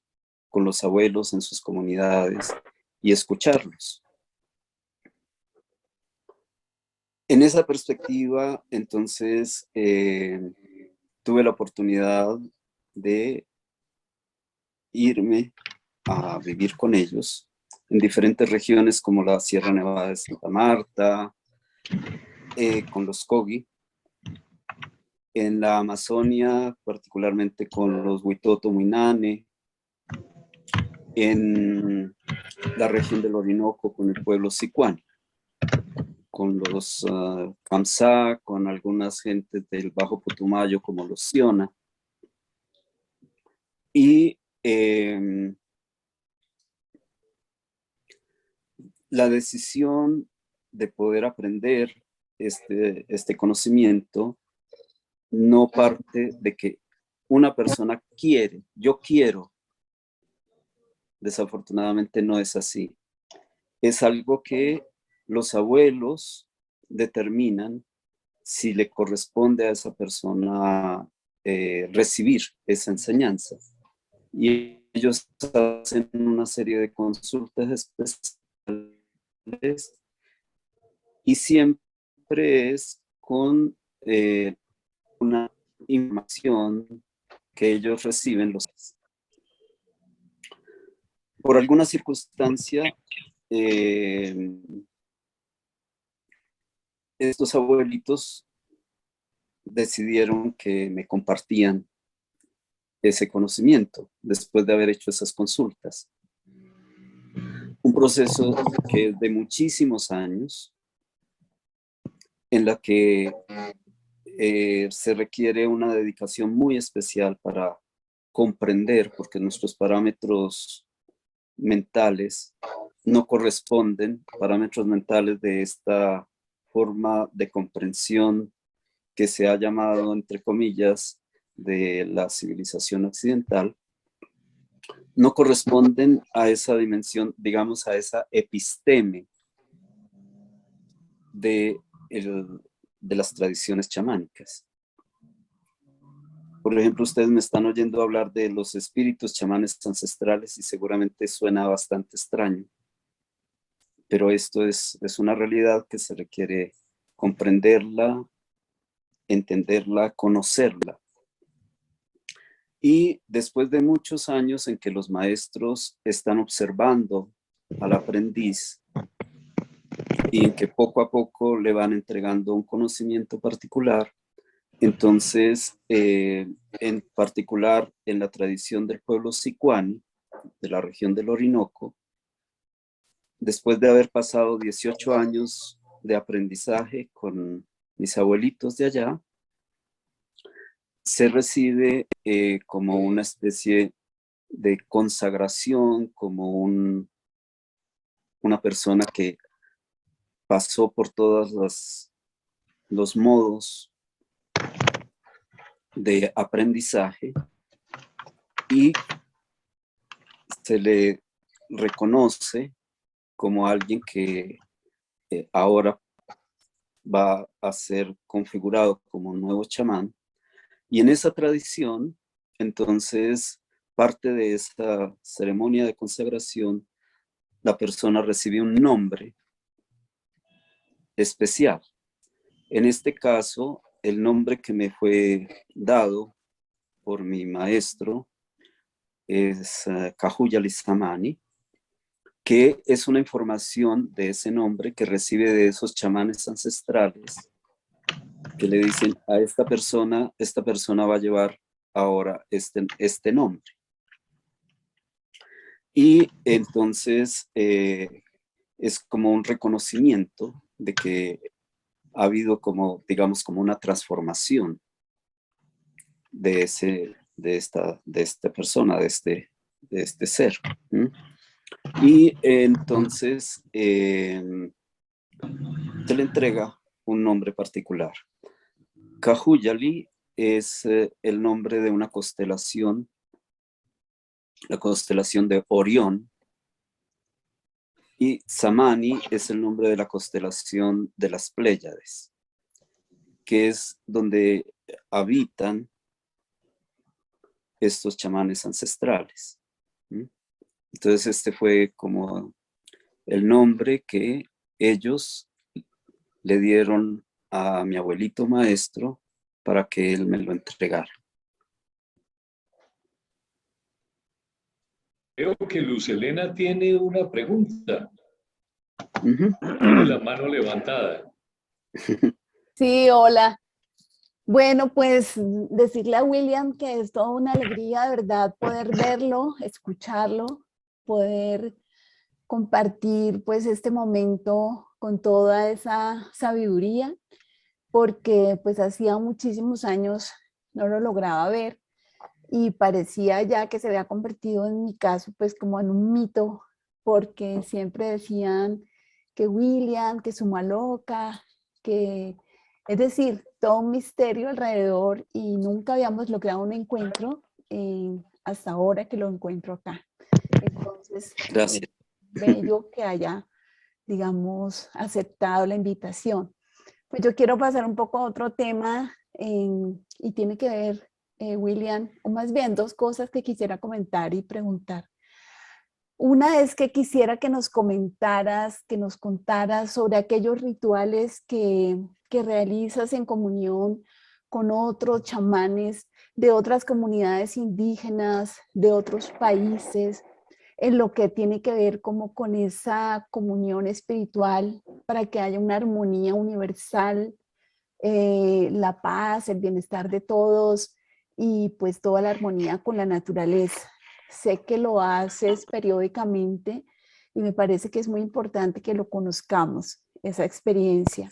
con los abuelos en sus comunidades, y escucharlos. En esa perspectiva, entonces, tuve la oportunidad de irme a vivir con ellos en diferentes regiones como la Sierra Nevada de Santa Marta, con los Kogi, en la Amazonia, particularmente con los Huitoto Muinane, en la región del Orinoco con el pueblo Sicuán, con los Kamsá, con algunas gentes del Bajo Putumayo como los Siona. Y la decisión de poder aprender este conocimiento no parte de que una persona quiere, yo quiero. Desafortunadamente no es así. Es algo que los abuelos determinan si le corresponde a esa persona recibir esa enseñanza. Y ellos hacen una serie de consultas especiales, y siempre es con una información que ellos reciben por alguna circunstancia. estos abuelitos decidieron que me compartían ese conocimiento después de haber hecho esas consultas. Un proceso que es de muchísimos años, en la que se requiere una dedicación muy especial para comprender, porque nuestros parámetros mentales no corresponden, parámetros mentales de esta forma de comprensión que se ha llamado, entre comillas, de la civilización occidental, no corresponden a esa dimensión, digamos, a esa episteme de las tradiciones chamánicas. Por ejemplo, ustedes me están oyendo hablar de los espíritus chamanes ancestrales y seguramente suena bastante extraño, pero esto es una realidad que se requiere comprenderla, entenderla, conocerla. Y después de muchos años en que los maestros están observando al aprendiz y en que poco a poco le van entregando un conocimiento particular, entonces, en particular en la tradición del pueblo sicuani, de la región del Orinoco, después de haber pasado 18 años de aprendizaje con mis abuelitos de allá, se recibe como una especie de consagración, como una persona que pasó por todos los modos de aprendizaje y se le reconoce como alguien que ahora va a ser configurado como un nuevo chamán. Y en esa tradición, entonces, parte de esta ceremonia de consagración, la persona recibe un nombre especial. En este caso, el nombre que me fue dado por mi maestro es Kahuyali Samani, que es una información de ese nombre que recibe de esos chamanes ancestrales que le dicen a esta persona va a llevar ahora este nombre. Y entonces es como un reconocimiento de que ha habido como, digamos, como una transformación de esta persona, de este ser. Y entonces se le entrega un nombre particular. Kahuyali es el nombre de una constelación, la constelación de Orión, y Samani es el nombre de la constelación de las Pléyades, que es donde habitan estos chamanes ancestrales. Entonces este fue como el nombre que ellos le dieron a mi abuelito maestro para que él me lo entregara. Veo que Luz Helena tiene una pregunta. Uh-huh. La mano levantada. Sí, hola. Bueno, pues decirle a William que es toda una alegría, de verdad, poder verlo, escucharlo, poder compartir pues este momento con toda esa sabiduría, porque pues hacía muchísimos años no lo lograba ver y parecía ya que se había convertido en mi caso pues como en un mito, porque siempre decían que William, que suma loca, que es decir, todo un misterio alrededor y nunca habíamos logrado un encuentro hasta ahora que lo encuentro acá. Entonces, gracias. Bello que haya, digamos, aceptado la invitación. Pues yo quiero pasar un poco a otro tema y tiene que ver, William, o más bien dos cosas que quisiera comentar y preguntar. Una es que quisiera que nos comentaras, que nos contaras sobre aquellos rituales que realizas en comunión con otros chamanes de otras comunidades indígenas, de otros países, en lo que tiene que ver como con esa comunión espiritual para que haya una armonía universal, la paz, el bienestar de todos y pues toda la armonía con la naturaleza. Sé que lo haces periódicamente y me parece que es muy importante que lo conozcamos, esa experiencia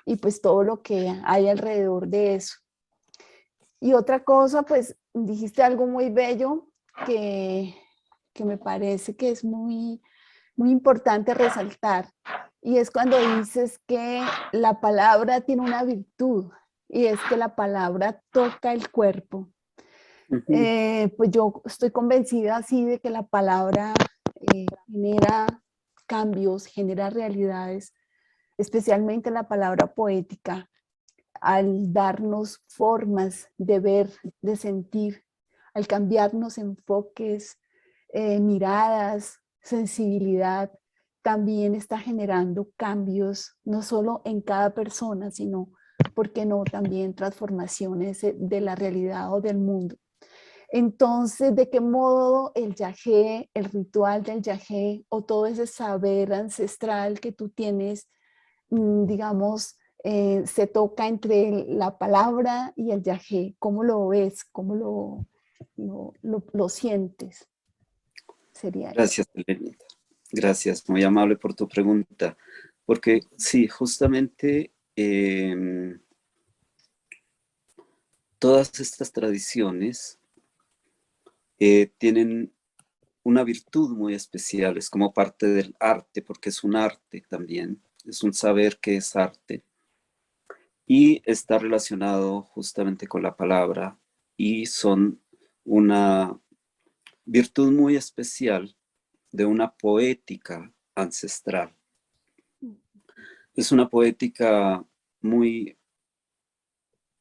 y pues todo lo que hay alrededor de eso. Y otra cosa, pues dijiste algo muy bello que, que me parece que es muy, muy importante resaltar. Y es cuando dices que la palabra tiene una virtud y es que la palabra toca el cuerpo. Ujú. Pues yo estoy convencida así de que la palabra genera cambios, genera realidades, especialmente la palabra poética, al darnos formas de ver, de sentir, al cambiarnos enfoques, miradas, sensibilidad, también está generando cambios, no solo en cada persona, sino, ¿por qué no?, también transformaciones de la realidad o del mundo. Entonces, ¿de qué modo el yagé, el ritual del yagé o todo ese saber ancestral que tú tienes, digamos, se toca entre la palabra y el yagé? ¿Cómo lo ves? ¿Cómo lo sientes? Sería eso. Gracias, Elenita. Gracias, muy amable por tu pregunta. Porque sí, justamente todas estas tradiciones tienen una virtud muy especial, es como parte del arte, porque es un arte también, es un saber que es arte, y está relacionado justamente con la palabra, y son una virtud muy especial de una poética ancestral. Es una poética muy,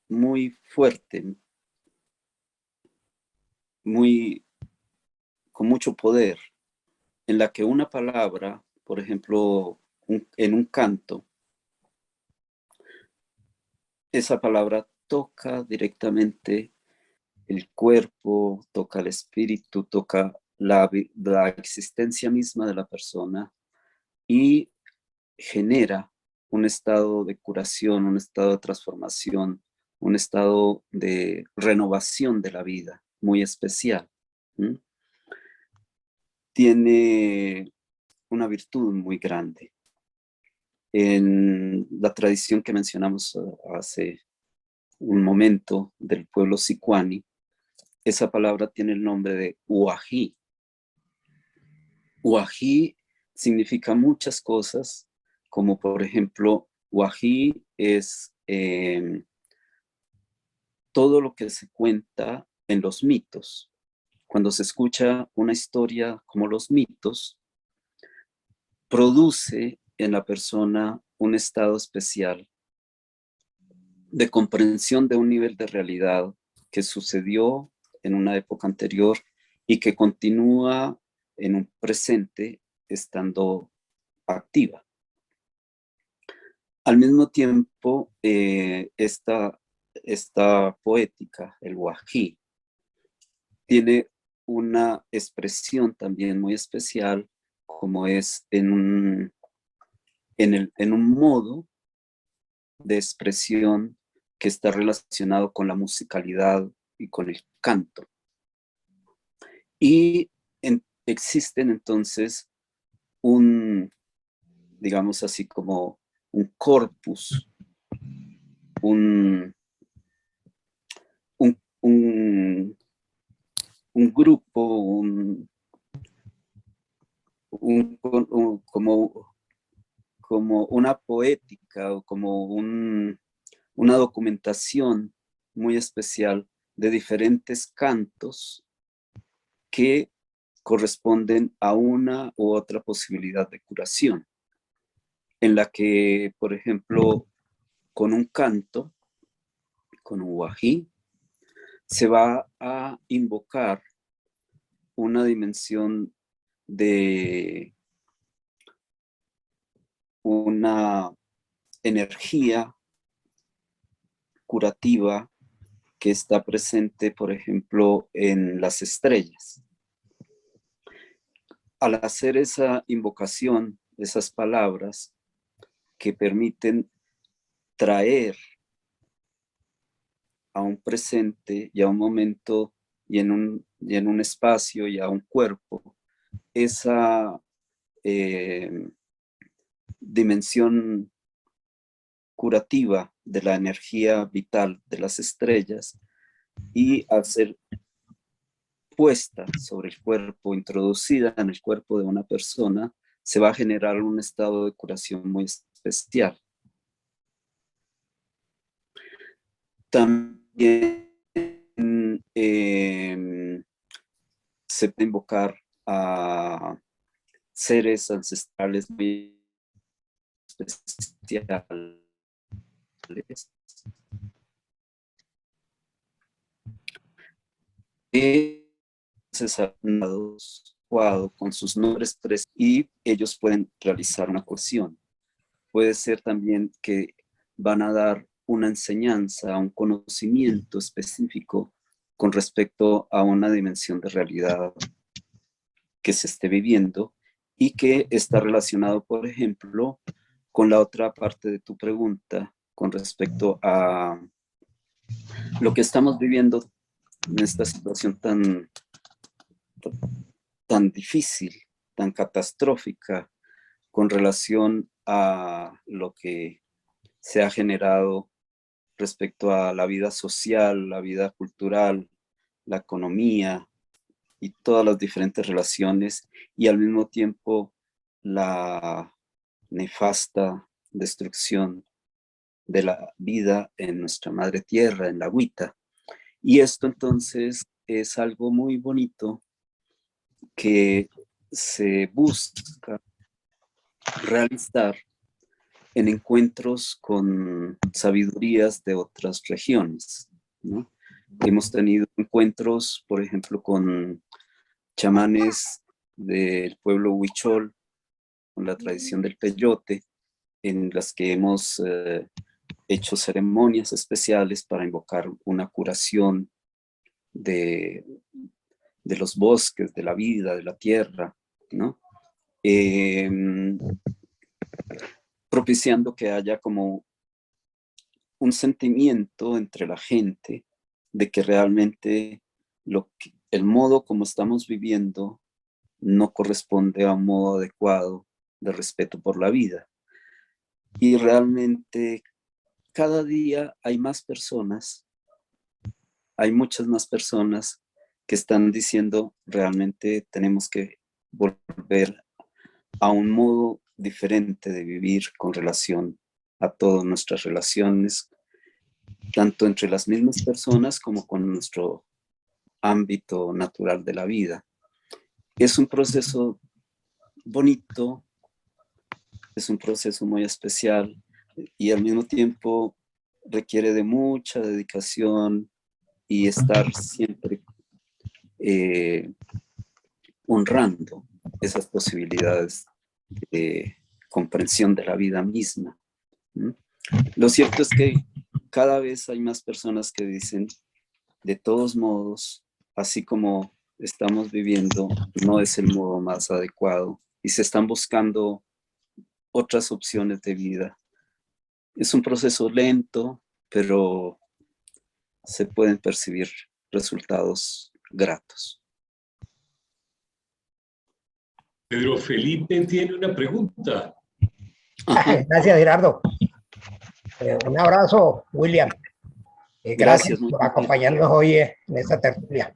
muy fuerte, muy, con mucho poder, en la que una palabra, por ejemplo, en un canto, esa palabra toca directamente el cuerpo, toca el espíritu, toca la existencia misma de la persona y genera un estado de curación, un estado de transformación, un estado de renovación de la vida muy especial. ¿Mm? Tiene una virtud muy grande. En la tradición que mencionamos hace un momento del pueblo sicuani, esa palabra tiene el nombre de Uají. Uají significa muchas cosas, como por ejemplo, Uají es todo lo que se cuenta en los mitos. Cuando se escucha una historia como los mitos, produce en la persona un estado especial de comprensión de un nivel de realidad que sucedió en una época anterior y que continúa en un presente estando activa. Al mismo tiempo, esta poética, el Wají, tiene una expresión también muy especial, como es en un modo de expresión que está relacionado con la musicalidad y con el canto. Y existen entonces digamos así como un corpus, un, un, un, un grupo, como una poética o como una documentación muy especial de diferentes cantos que corresponden a una u otra posibilidad de curación, en la que, por ejemplo, con un canto, con un wají, se va a invocar una dimensión de una energía curativa que está presente, por ejemplo, en las estrellas. al hacer esa invocación, esas palabras que permiten traer a un presente y a un momento y en un espacio y a un cuerpo, esa dimensión curativa de la energía vital de las estrellas, y al ser puesta sobre el cuerpo, introducida en el cuerpo de una persona, se va a generar un estado de curación muy especial. También se puede invocar a seres ancestrales muy especiales. Asignados con sus nombres y ellos pueden realizar una curación. Puede ser también que van a dar una enseñanza, un conocimiento específico con respecto a una dimensión de realidad que se esté viviendo y que está relacionado, por ejemplo, con la otra parte de tu pregunta con respecto a lo que estamos viviendo en esta situación tan difícil, tan catastrófica, con relación a lo que se ha generado respecto a la vida social, la vida cultural, la economía y todas las diferentes relaciones, y al mismo tiempo la nefasta destrucción de la vida en nuestra madre tierra, en la agüita. Y esto entonces es algo muy bonito que se busca realizar en encuentros con sabidurías de otras regiones, ¿no? Hemos tenido encuentros, por ejemplo, con chamanes del pueblo Huichol, con la tradición del peyote, en las que hemos hecho ceremonias especiales para invocar una curación de los bosques, de la vida, de la tierra, ¿no? Propiciando que haya como un sentimiento entre la gente de que realmente el modo como estamos viviendo no corresponde a un modo adecuado de respeto por la vida. Y realmente cada día hay más personas, hay muchas más personas que están diciendo realmente tenemos que volver a un modo diferente de vivir con relación a todas nuestras relaciones, tanto entre las mismas personas como con nuestro ámbito natural de la vida. Es un proceso bonito, es un proceso muy especial y al mismo tiempo requiere de mucha dedicación y estar siempre honrando esas posibilidades de comprensión de la vida misma. Lo cierto es que cada vez hay más personas que dicen, de todos modos, así como estamos viviendo, no es el modo más adecuado y se están buscando otras opciones de vida. Es un proceso lento, pero se pueden percibir resultados gratos. Pedro Felipe tiene una pregunta. Gracias, Gerardo. Un abrazo, William. Gracias por acompañarnos hoy en esta tertulia.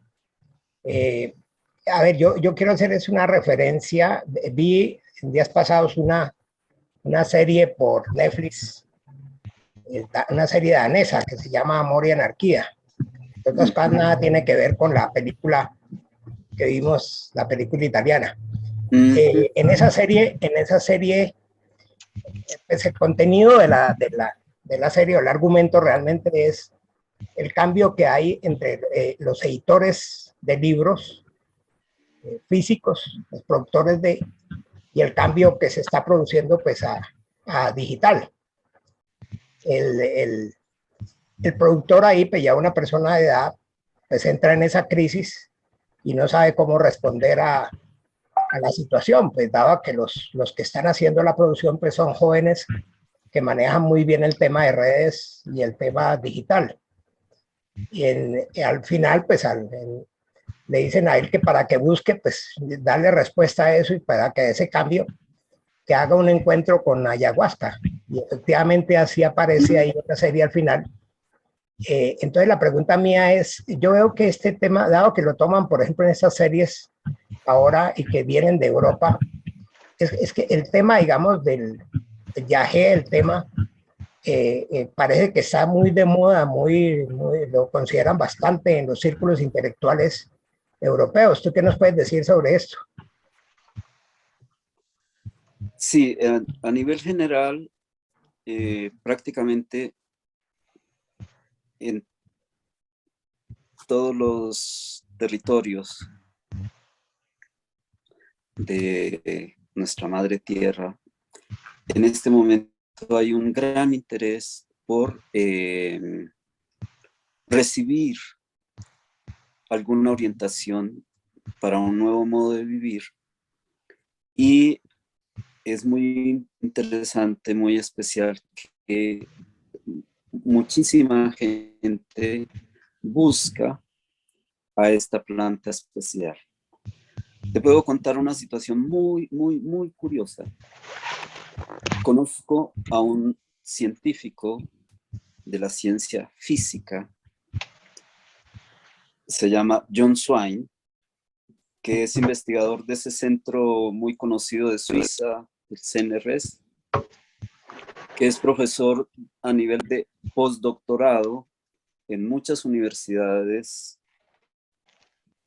A ver, yo quiero hacerles una referencia. Vi en días pasados una serie por Netflix, una serie danesa que se llama Amor y Anarquía. En otras cosas, nada tiene que ver con la película que vimos, la película italiana. En esa serie, pues el contenido de la serie o el argumento realmente es el cambio que hay entre los editores de libros físicos, los productores y el cambio que se está produciendo pues a digital. El productor ahí, pues ya una persona de edad, pues entra en esa crisis y no sabe cómo responder a a la situación, pues dado que los que están haciendo la producción pues son jóvenes que manejan muy bien el tema de redes y el tema digital. Y al final, pues le dicen a él que para que busque, pues darle respuesta a eso y para que ese cambio, que haga un encuentro con ayahuasca. Y efectivamente así aparece ahí otra serie al final. Entonces la pregunta mía es, yo veo que este tema, dado que lo toman, por ejemplo, en estas series ahora y que vienen de Europa, es que el tema, digamos, del viaje, el tema, parece que está muy de moda, lo consideran bastante en los círculos intelectuales europeos. ¿Tú qué nos puedes decir sobre esto? Sí, a nivel general, prácticamente en todos los territorios de nuestra madre tierra, en este momento hay un gran interés por recibir alguna orientación para un nuevo modo de vivir, y es muy interesante, muy especial que muchísima gente busca a esta planta especial. Te puedo contar una situación muy curiosa. Conozco a un científico de la ciencia física, se llama John Swain, que es investigador de ese centro muy conocido de Suiza, el CNRS, que es profesor a nivel de postdoctorado en muchas universidades,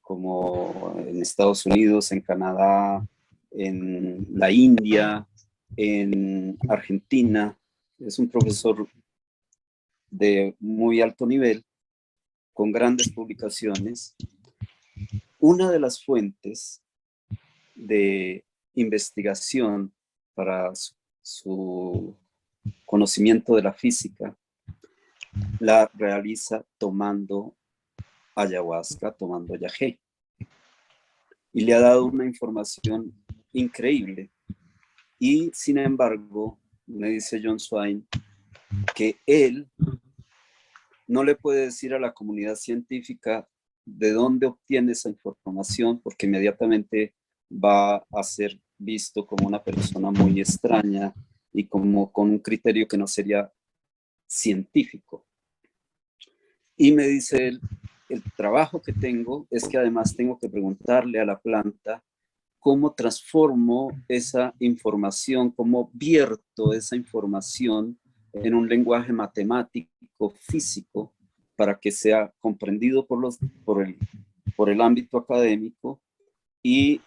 como en Estados Unidos, en Canadá, en la India, en Argentina. Es un profesor de muy alto nivel, con grandes publicaciones. Una de las fuentes de investigación para su conocimiento de la física la realiza tomando ayahuasca, tomando yagé. Y le ha dado una información increíble. Y sin embargo, me dice John Swain que él no le puede decir a la comunidad científica de dónde obtiene esa información, porque inmediatamente va a ser visto como una persona muy extraña y como con un criterio que no sería científico. Y me dice él, el trabajo que tengo es que además tengo que preguntarle a la planta cómo transformo esa información, cómo vierto esa información en un lenguaje matemático, físico, para que sea comprendido por el ámbito académico y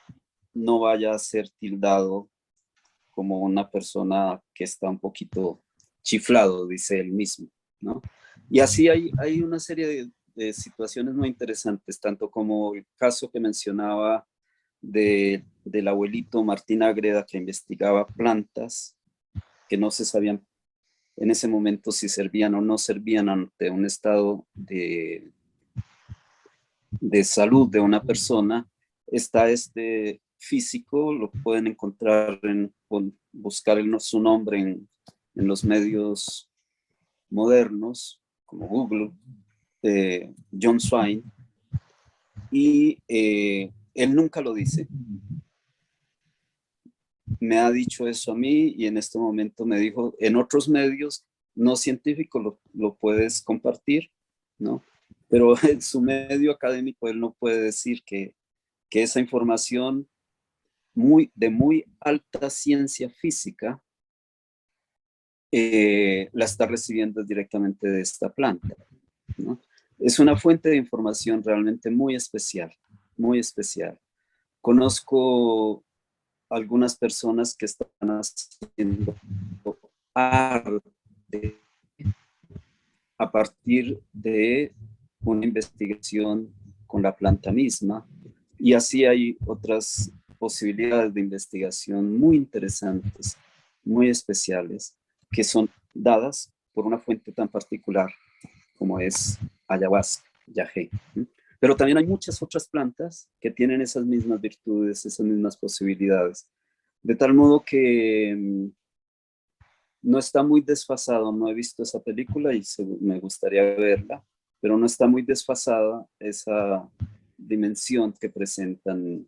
no vaya a ser tildado como una persona que está un poquito chiflado, dice él mismo, ¿no? Y así hay una serie de situaciones muy interesantes, tanto como el caso que mencionaba del abuelito Martín Ágreda, que investigaba plantas que no se sabían en ese momento si servían o no servían ante un estado de salud de una persona. Está este físico, lo pueden encontrar buscar su nombre en los medios modernos, como Google, John Swain, y él nunca lo dice. Me ha dicho eso a mí y en este momento me dijo, en otros medios no científicos lo puedes compartir, ¿no? Pero en su medio académico él no puede decir que esa información de muy alta ciencia física la está recibiendo directamente de esta planta, ¿no? Es una fuente de información realmente muy especial, muy especial. Conozco algunas personas que están haciendo arte a partir de una investigación con la planta misma, y así hay otras posibilidades de investigación muy interesantes, muy especiales, que son dadas por una fuente tan particular como es ayahuasca, yagé. Pero también hay muchas otras plantas que tienen esas mismas virtudes, esas mismas posibilidades. De tal modo que no está muy desfasado, no he visto esa película y me gustaría verla, pero no está muy desfasada esa dimensión que presentan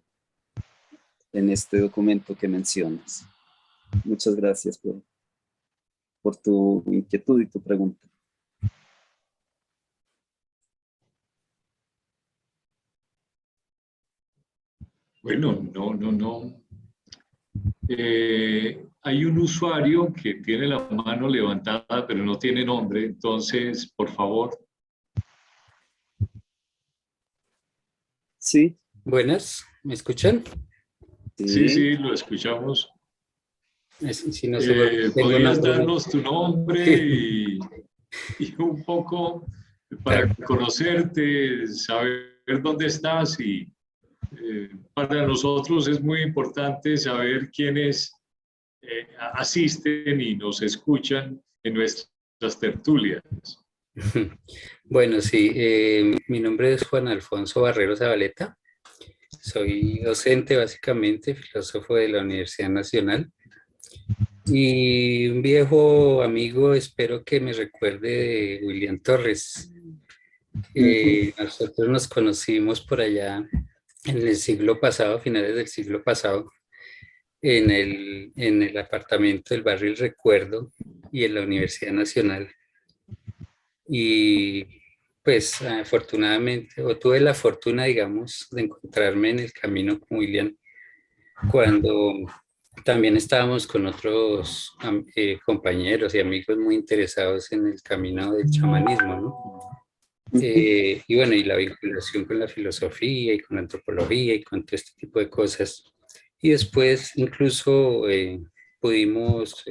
en este documento que mencionas. Muchas gracias por tu inquietud y tu pregunta. Bueno, no. Hay un usuario que tiene la mano levantada, pero no tiene nombre, entonces, por favor. Sí. Buenas, ¿me escuchan? Sí, lo escuchamos. Si no ¿Podrías nombre, darnos tu nombre y un poco para conocerte, saber dónde estás? Y para nosotros es muy importante saber quiénes asisten y nos escuchan en nuestras tertulias. Bueno, sí, mi nombre es Juan Alfonso Barrero Zabaleta. Soy docente, básicamente, filósofo de la Universidad Nacional. Y un viejo amigo, espero que me recuerde, de William Torres. Nosotros nos conocimos por allá en el siglo pasado, a finales del siglo pasado, en el apartamento del barrio El Recuerdo y en la Universidad Nacional. Y pues afortunadamente, o tuve la fortuna, digamos, de encontrarme en el camino con William cuando también estábamos con otros compañeros y amigos muy interesados en el camino del chamanismo, ¿no? Y bueno, y la vinculación con la filosofía y con la antropología y con todo este tipo de cosas. Y después incluso pudimos,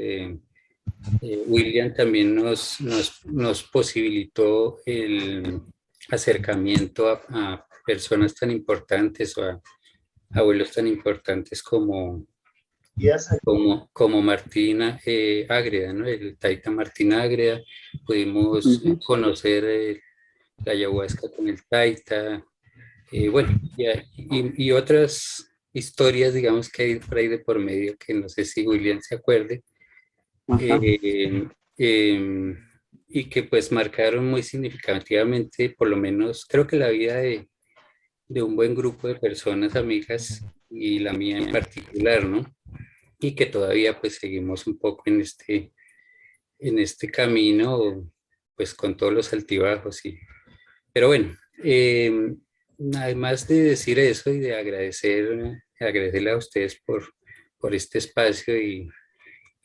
William también nos posibilitó el acercamiento a personas tan importantes o a abuelos tan importantes como Martín Ágreda, ¿no? El taita Martín Ágreda. Pudimos conocer la ayahuasca con el taita, bueno, y otras historias, digamos, que hay por ahí de por medio, que no sé si William se acuerde, y que pues marcaron muy significativamente, por lo menos, creo que la vida de un buen grupo de personas amigas, y la mía en particular, ¿no? Y que todavía pues seguimos un poco en este camino, pues con todos los altibajos. Pero bueno, además de decir eso y de agradecerle a ustedes por este espacio y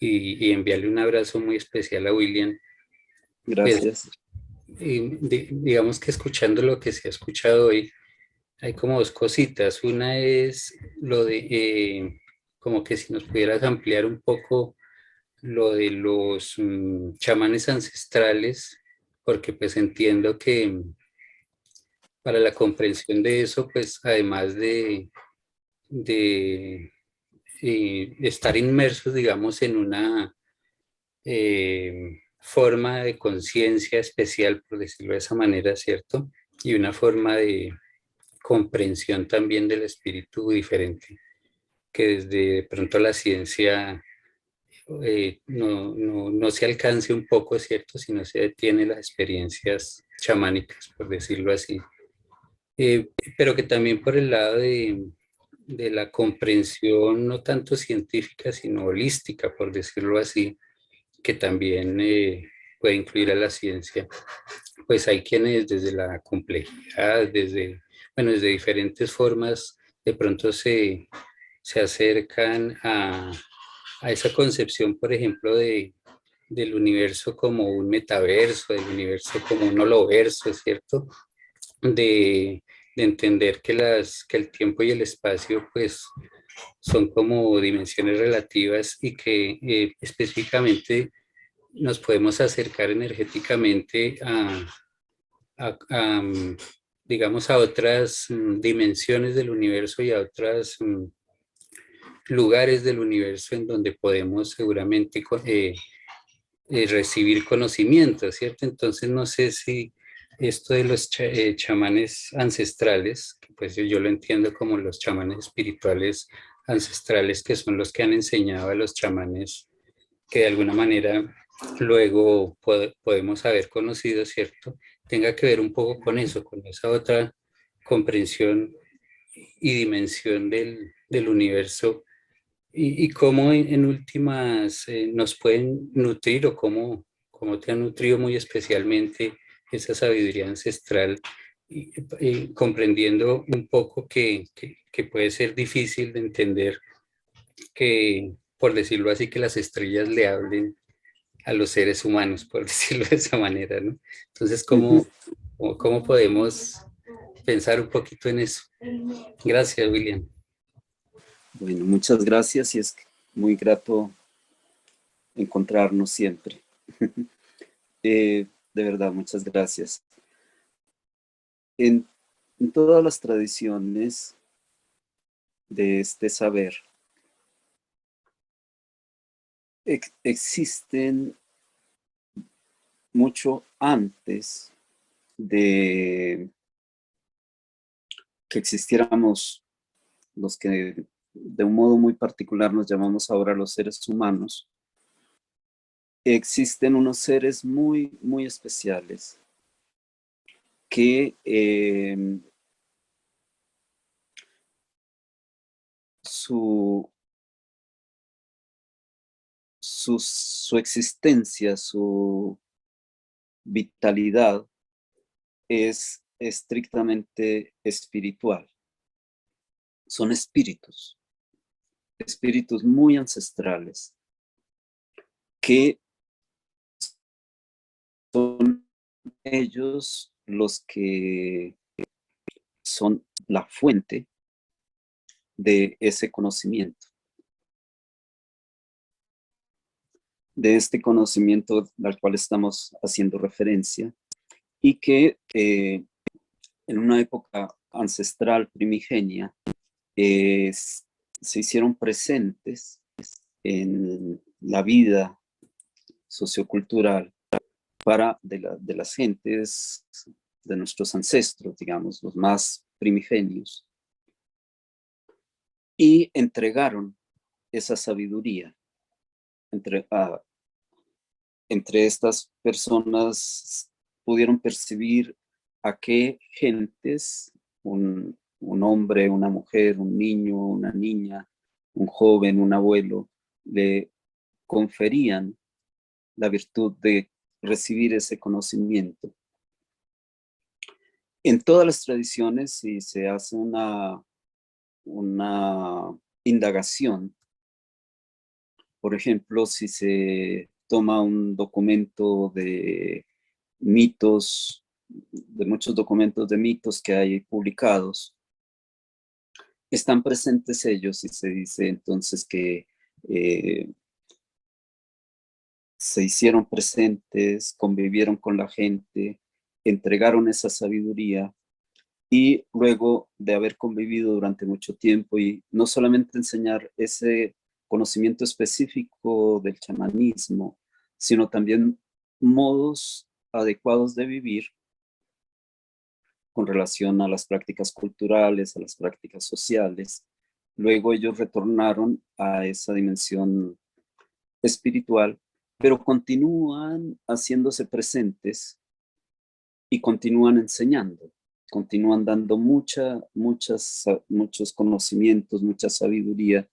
enviarle un abrazo muy especial a William. Gracias. Digamos que escuchando lo que se ha escuchado hoy, hay como dos cositas. Una es lo de, como que si nos pudieras ampliar un poco lo de los chamanes ancestrales, porque pues entiendo que para la comprensión de eso, pues además de estar inmersos, digamos, en una forma de conciencia especial, por decirlo de esa manera, ¿cierto? Y una forma de comprensión también del espíritu diferente, que desde de pronto la ciencia no se alcance un poco, ¿cierto? Si no se detiene las experiencias chamánicas, por decirlo así. Pero que también por el lado de la comprensión no tanto científica, sino holística, por decirlo así, que también puede incluir a la ciencia, pues hay quienes desde la complejidad, desde diferentes formas, de pronto se acercan a esa concepción, por ejemplo, del universo como un metaverso, del universo como un holoverso, ¿cierto? De entender que el tiempo y el espacio, pues, son como dimensiones relativas y que específicamente nos podemos acercar energéticamente digamos, a otras dimensiones del universo y a otros lugares del universo en donde podemos seguramente recibir conocimiento, ¿cierto? Entonces no sé si esto de los chamanes ancestrales, que pues yo lo entiendo como los chamanes espirituales ancestrales, que son los que han enseñado a los chamanes que de alguna manera luego podemos haber conocido, ¿cierto? Tenga que ver un poco con eso, con esa otra comprensión y dimensión del universo y cómo en últimas nos pueden nutrir o cómo te ha nutrido muy especialmente esa sabiduría ancestral y comprendiendo un poco que puede ser difícil de entender que, por decirlo así, que las estrellas le hablen a los seres humanos, por decirlo de esa manera, ¿no? Entonces, ¿cómo podemos pensar un poquito en eso? Gracias, William. Bueno, muchas gracias y es muy grato encontrarnos siempre. De verdad, muchas gracias. En todas las tradiciones de este saber existen mucho antes de que existiéramos los que de un modo muy particular nos llamamos ahora los seres humanos. Existen unos seres muy, muy especiales que su existencia, su vitalidad es estrictamente espiritual. Son espíritus muy ancestrales que son ellos los que son la fuente de ese conocimiento. De este conocimiento al cual estamos haciendo referencia y que en una época ancestral primigenia se hicieron presentes en la vida sociocultural de las gentes, de nuestros ancestros, digamos, los más primigenios, y entregaron esa sabiduría. Entre estas personas pudieron percibir a qué gentes, un hombre, una mujer, un niño, una niña, un joven, un abuelo, le conferían la virtud de recibir ese conocimiento. En todas las tradiciones, si se hace una indagación, por ejemplo, si se toma un documento de mitos, de muchos documentos de mitos que hay publicados, están presentes ellos y se dice entonces que se hicieron presentes, convivieron con la gente, entregaron esa sabiduría y luego de haber convivido durante mucho tiempo y no solamente enseñar ese conocimiento específico del chamanismo, sino también modos adecuados de vivir con relación a las prácticas culturales, a las prácticas sociales. Luego ellos retornaron a esa dimensión espiritual, pero continúan haciéndose presentes y continúan enseñando, continúan dando muchos conocimientos, mucha sabiduría,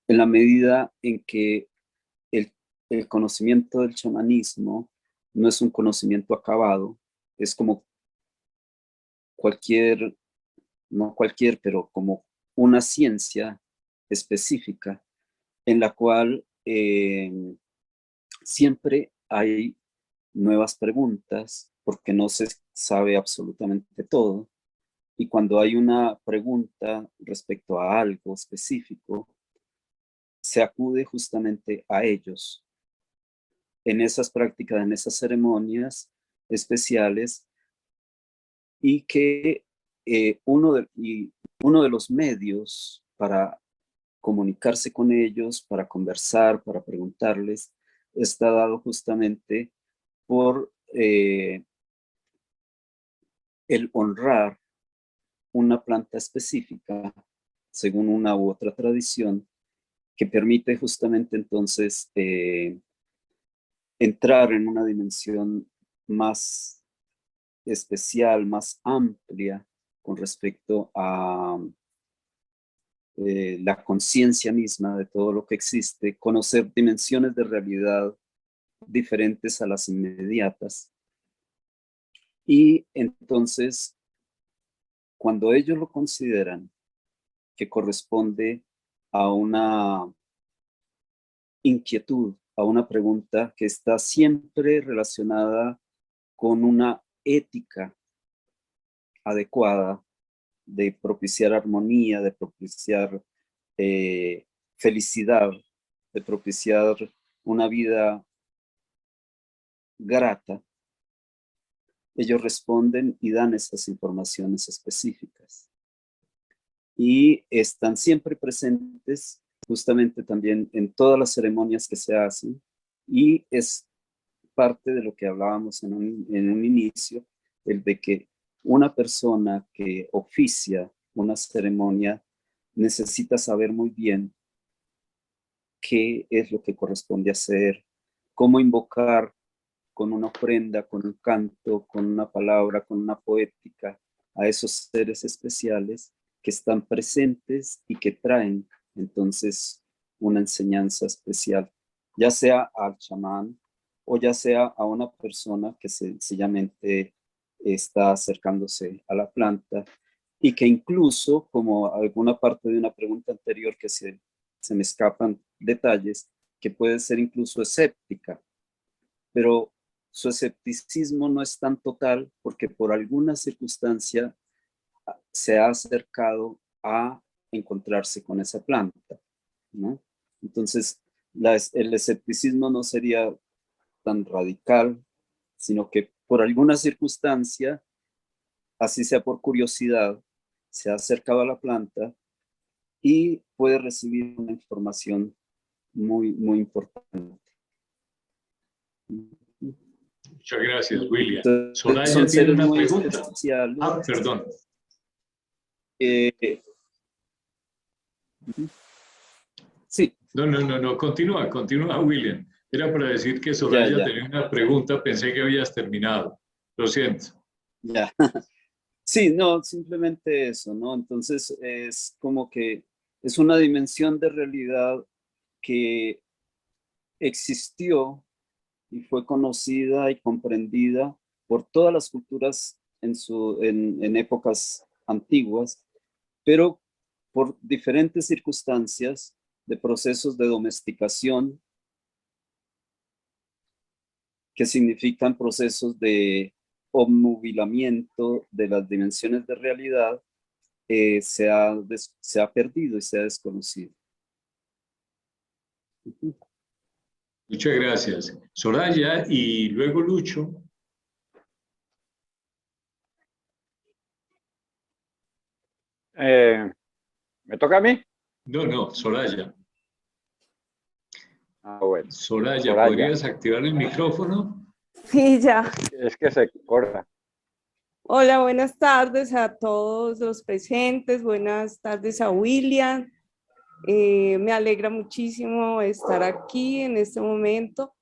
en la medida en que el conocimiento del chamanismo no es un conocimiento acabado, es como no cualquier, pero como una ciencia específica en la cual siempre hay nuevas preguntas porque no se sabe absolutamente todo. Y cuando hay una pregunta respecto a algo específico, se acude justamente a ellos. En esas prácticas, en esas ceremonias especiales, y que uno de los medios para comunicarse con ellos, para conversar, para preguntarles, está dado justamente por el honrar una planta específica, según una u otra tradición, que permite justamente entonces entrar en una dimensión más especial, más amplia con respecto a la conciencia misma de todo lo que existe, conocer dimensiones de realidad diferentes a las inmediatas. Y entonces, cuando ellos lo consideran que corresponde a una inquietud, a una pregunta que está siempre relacionada con una ética adecuada de propiciar armonía, de propiciar felicidad, de propiciar una vida grata, ellos responden y dan esas informaciones específicas. Y están siempre presentes justamente también en todas las ceremonias que se hacen, y es parte de lo que hablábamos en un inicio, el de que una persona que oficia una ceremonia necesita saber muy bien qué es lo que corresponde hacer, cómo invocar con una ofrenda, con un canto, con una palabra, con una poética, a esos seres especiales que están presentes y que traen entonces una enseñanza especial, ya sea al chamán o ya sea a una persona que sencillamente está acercándose a la planta, y que incluso, como alguna parte de una pregunta anterior que se me escapan detalles, que puede ser incluso escéptica, pero su escepticismo no es tan total porque por alguna circunstancia se ha acercado a encontrarse con esa planta, ¿no? Entonces, el escepticismo no sería tan radical, sino que por alguna circunstancia, así sea por curiosidad, se ha acercado a la planta y puede recibir una información muy, muy importante. Muchas gracias, William. Entonces, Soraya son tiene seres una muy pregunta. especiales. Ah, perdón. Sí. No. Continúa, William. Era para decir que Soraya tenía una pregunta, pensé que habías terminado. Lo siento. Ya. Sí, no, simplemente eso, ¿no? Entonces es como que es una dimensión de realidad que existió y fue conocida y comprendida por todas las culturas en épocas antiguas, pero por diferentes circunstancias de procesos de domesticación, que significan procesos de obnubilamiento de las dimensiones de realidad, se ha perdido y se ha desconocido. Muchas gracias. Soraya y luego Lucho. ¿Me toca a mí? No, Soraya. Ah, bueno. Soraya, ¿podrías activar el micrófono? Sí, ya. Es que se corta. Hola, buenas tardes a todos los presentes, buenas tardes a William. Me alegra muchísimo estar aquí en este momento.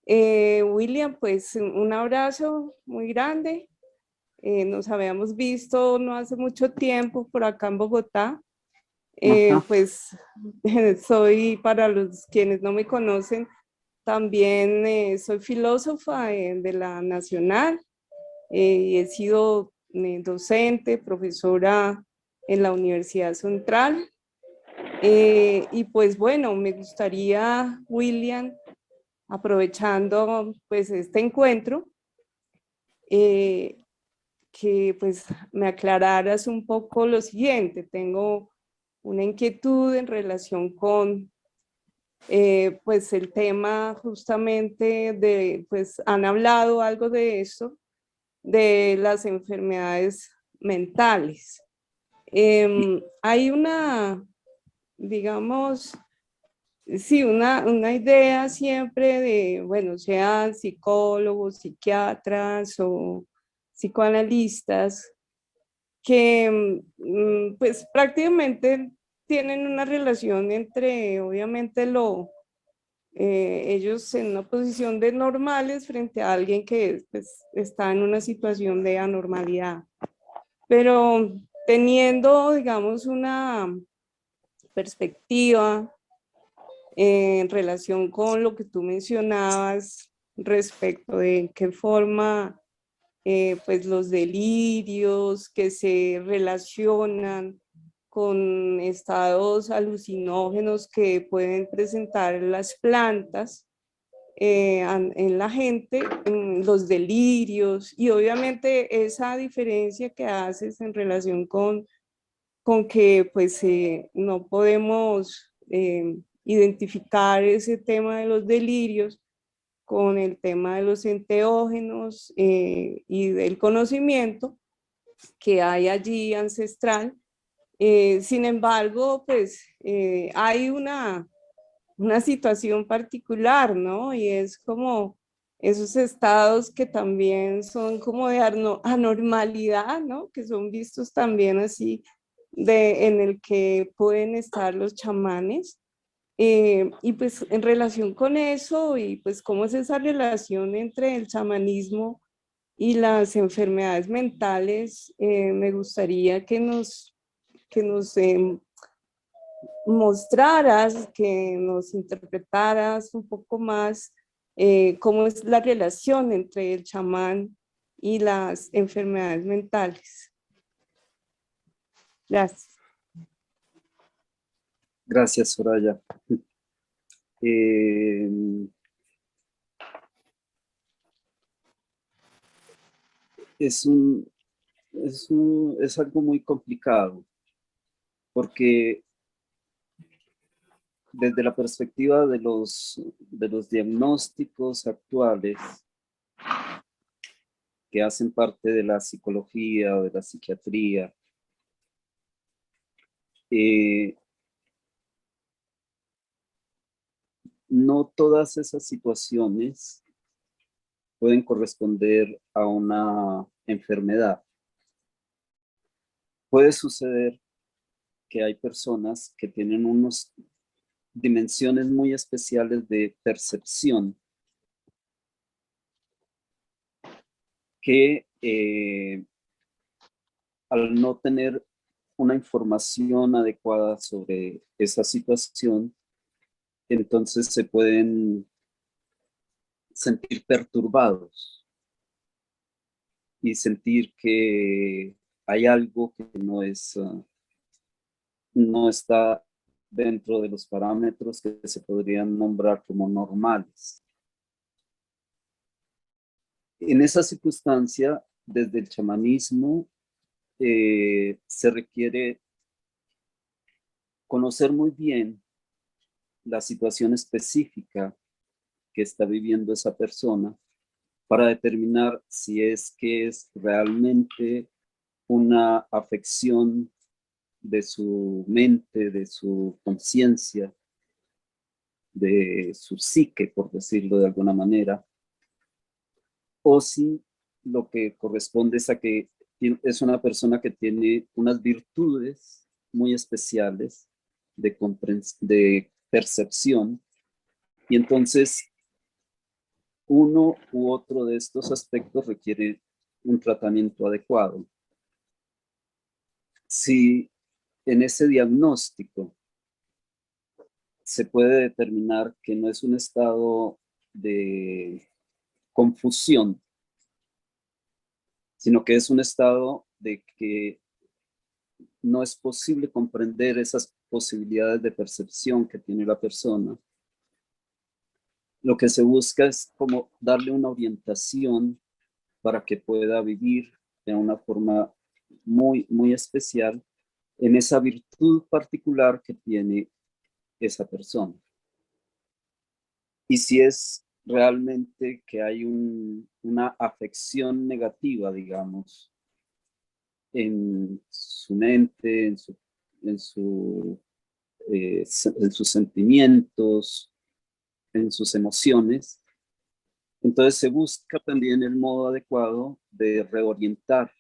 William, pues un abrazo muy grande. Nos habíamos visto no hace mucho tiempo por acá en Bogotá. Pues soy, para los quienes no me conocen, también soy filósofa de la Nacional. He sido docente, profesora en la Universidad Central. Y pues bueno, me gustaría, William, aprovechando pues este encuentro, que pues me aclararas un poco lo siguiente. Tengo una inquietud en relación con pues el tema justamente de, pues han hablado algo de eso, de las enfermedades mentales. Hay una, digamos, sí, una idea siempre de, bueno, sean psicólogos, psiquiatras o psicoanalistas, que pues prácticamente tienen una relación entre, obviamente, ellos en una posición de normales frente a alguien que pues, está en una situación de anormalidad. Pero teniendo, digamos, una perspectiva en relación con lo que tú mencionabas respecto de en qué forma pues los delirios que se relacionan con estados alucinógenos que pueden presentar las plantas en la gente, en los delirios, y obviamente esa diferencia que haces en relación con que pues no podemos identificar ese tema de los delirios con el tema de los enteógenos y del conocimiento que hay allí ancestral. Sin embargo, pues hay una situación particular, ¿no? Y es como esos estados que también son como de anormalidad, ¿no? Que son vistos también así, en el que pueden estar los chamanes. Y pues en relación con eso, y pues cómo es esa relación entre el chamanismo y las enfermedades mentales, me gustaría que nos mostraras, que nos interpretaras un poco más cómo es la relación entre el chamán y las enfermedades mentales. Gracias. Gracias, Soraya. Es algo muy complicado, porque desde la perspectiva de los diagnósticos actuales que hacen parte de la psicología o de la psiquiatría, no todas esas situaciones pueden corresponder a una enfermedad. Puede suceder que hay personas que tienen unas dimensiones muy especiales de percepción que al no tener una información adecuada sobre esa situación, entonces se pueden sentir perturbados y sentir que hay algo que no está dentro de los parámetros que se podrían nombrar como normales. En esa circunstancia, desde el chamanismo, se requiere conocer muy bien la situación específica que está viviendo esa persona para determinar si es que es realmente una afección de su mente, de su conciencia, de su psique, por decirlo de alguna manera, o si lo que corresponde es a que es una persona que tiene unas virtudes muy especiales de percepción, y entonces uno u otro de estos aspectos requiere un tratamiento adecuado. Si en ese diagnóstico se puede determinar que no es un estado de confusión, sino que es un estado de que no es posible comprender esas posibilidades de percepción que tiene la persona, lo que se busca es como darle una orientación para que pueda vivir de una forma muy, muy especial en esa virtud particular que tiene esa persona. Y si es realmente que hay una afección negativa, digamos, en su mente, en sus sentimientos, en sus emociones, entonces se busca también el modo adecuado de reorientar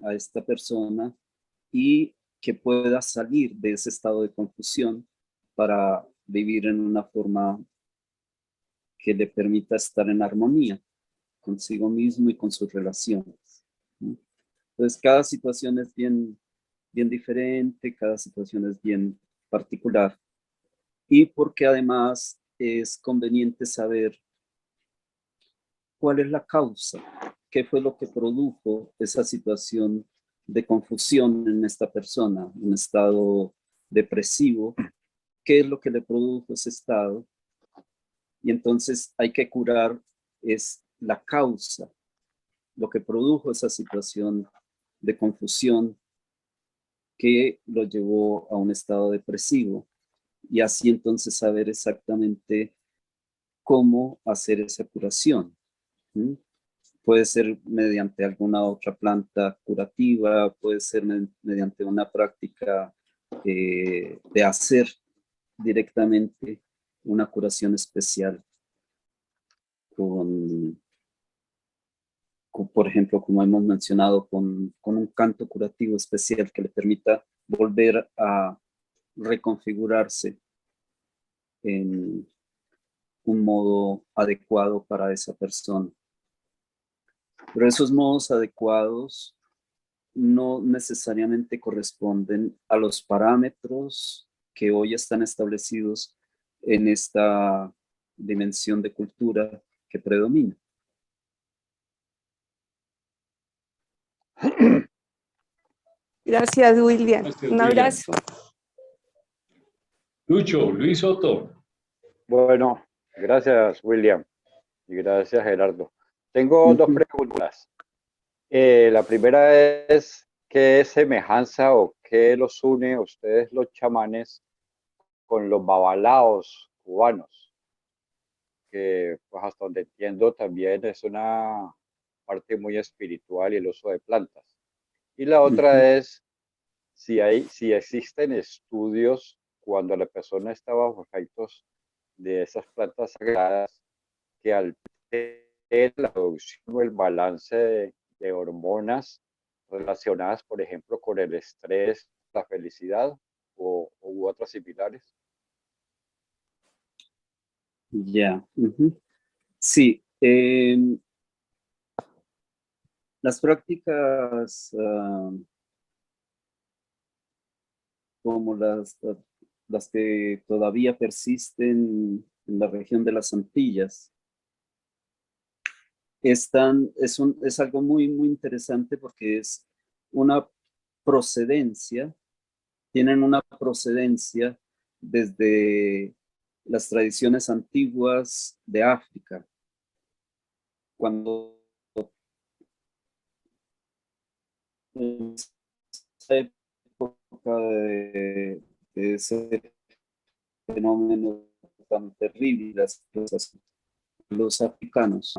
a esta persona y que pueda salir de ese estado de confusión para vivir en una forma que le permita estar en armonía consigo mismo y con sus relaciones. Entonces, cada situación es bien diferente, cada situación es bien particular. Y porque además es conveniente saber cuál es la causa, qué fue lo que produjo esa situación de confusión en esta persona, un estado depresivo, qué es lo que le produjo ese estado. Y entonces hay que curar es la causa, lo que produjo esa situación de confusión que lo llevó a un estado depresivo. Y así entonces saber exactamente cómo hacer esa curación. Puede ser mediante alguna otra planta curativa, puede ser mediante una práctica de hacer directamente una curación especial por ejemplo, como hemos mencionado, con un canto curativo especial que le permita volver a reconfigurarse en un modo adecuado para esa persona. Pero esos modos adecuados no necesariamente corresponden a los parámetros que hoy están establecidos en esta dimensión de cultura que predomina. Gracias, William. Gracias, Un abrazo. Lucho, Luis Soto. Bueno, gracias, William, y gracias, Gerardo. Tengo dos preguntas. La primera es, ¿qué semejanza o qué los une a ustedes los chamanes con los babalaos cubanos? Que pues hasta donde entiendo también es una parte muy espiritual y el uso de plantas. Y la otra es si existen estudios cuando la persona está bajo efectos de esas plantas sagradas que alteren la producción o el balance de hormonas relacionadas, por ejemplo, con el estrés, la felicidad u otras similares. Ya. Sí. Las prácticas como las que todavía persisten en la región de las Antillas es algo muy interesante porque es una procedencia, tienen una procedencia desde las tradiciones antiguas de África. Cuando en esa época de ese fenómeno tan terrible, los africanos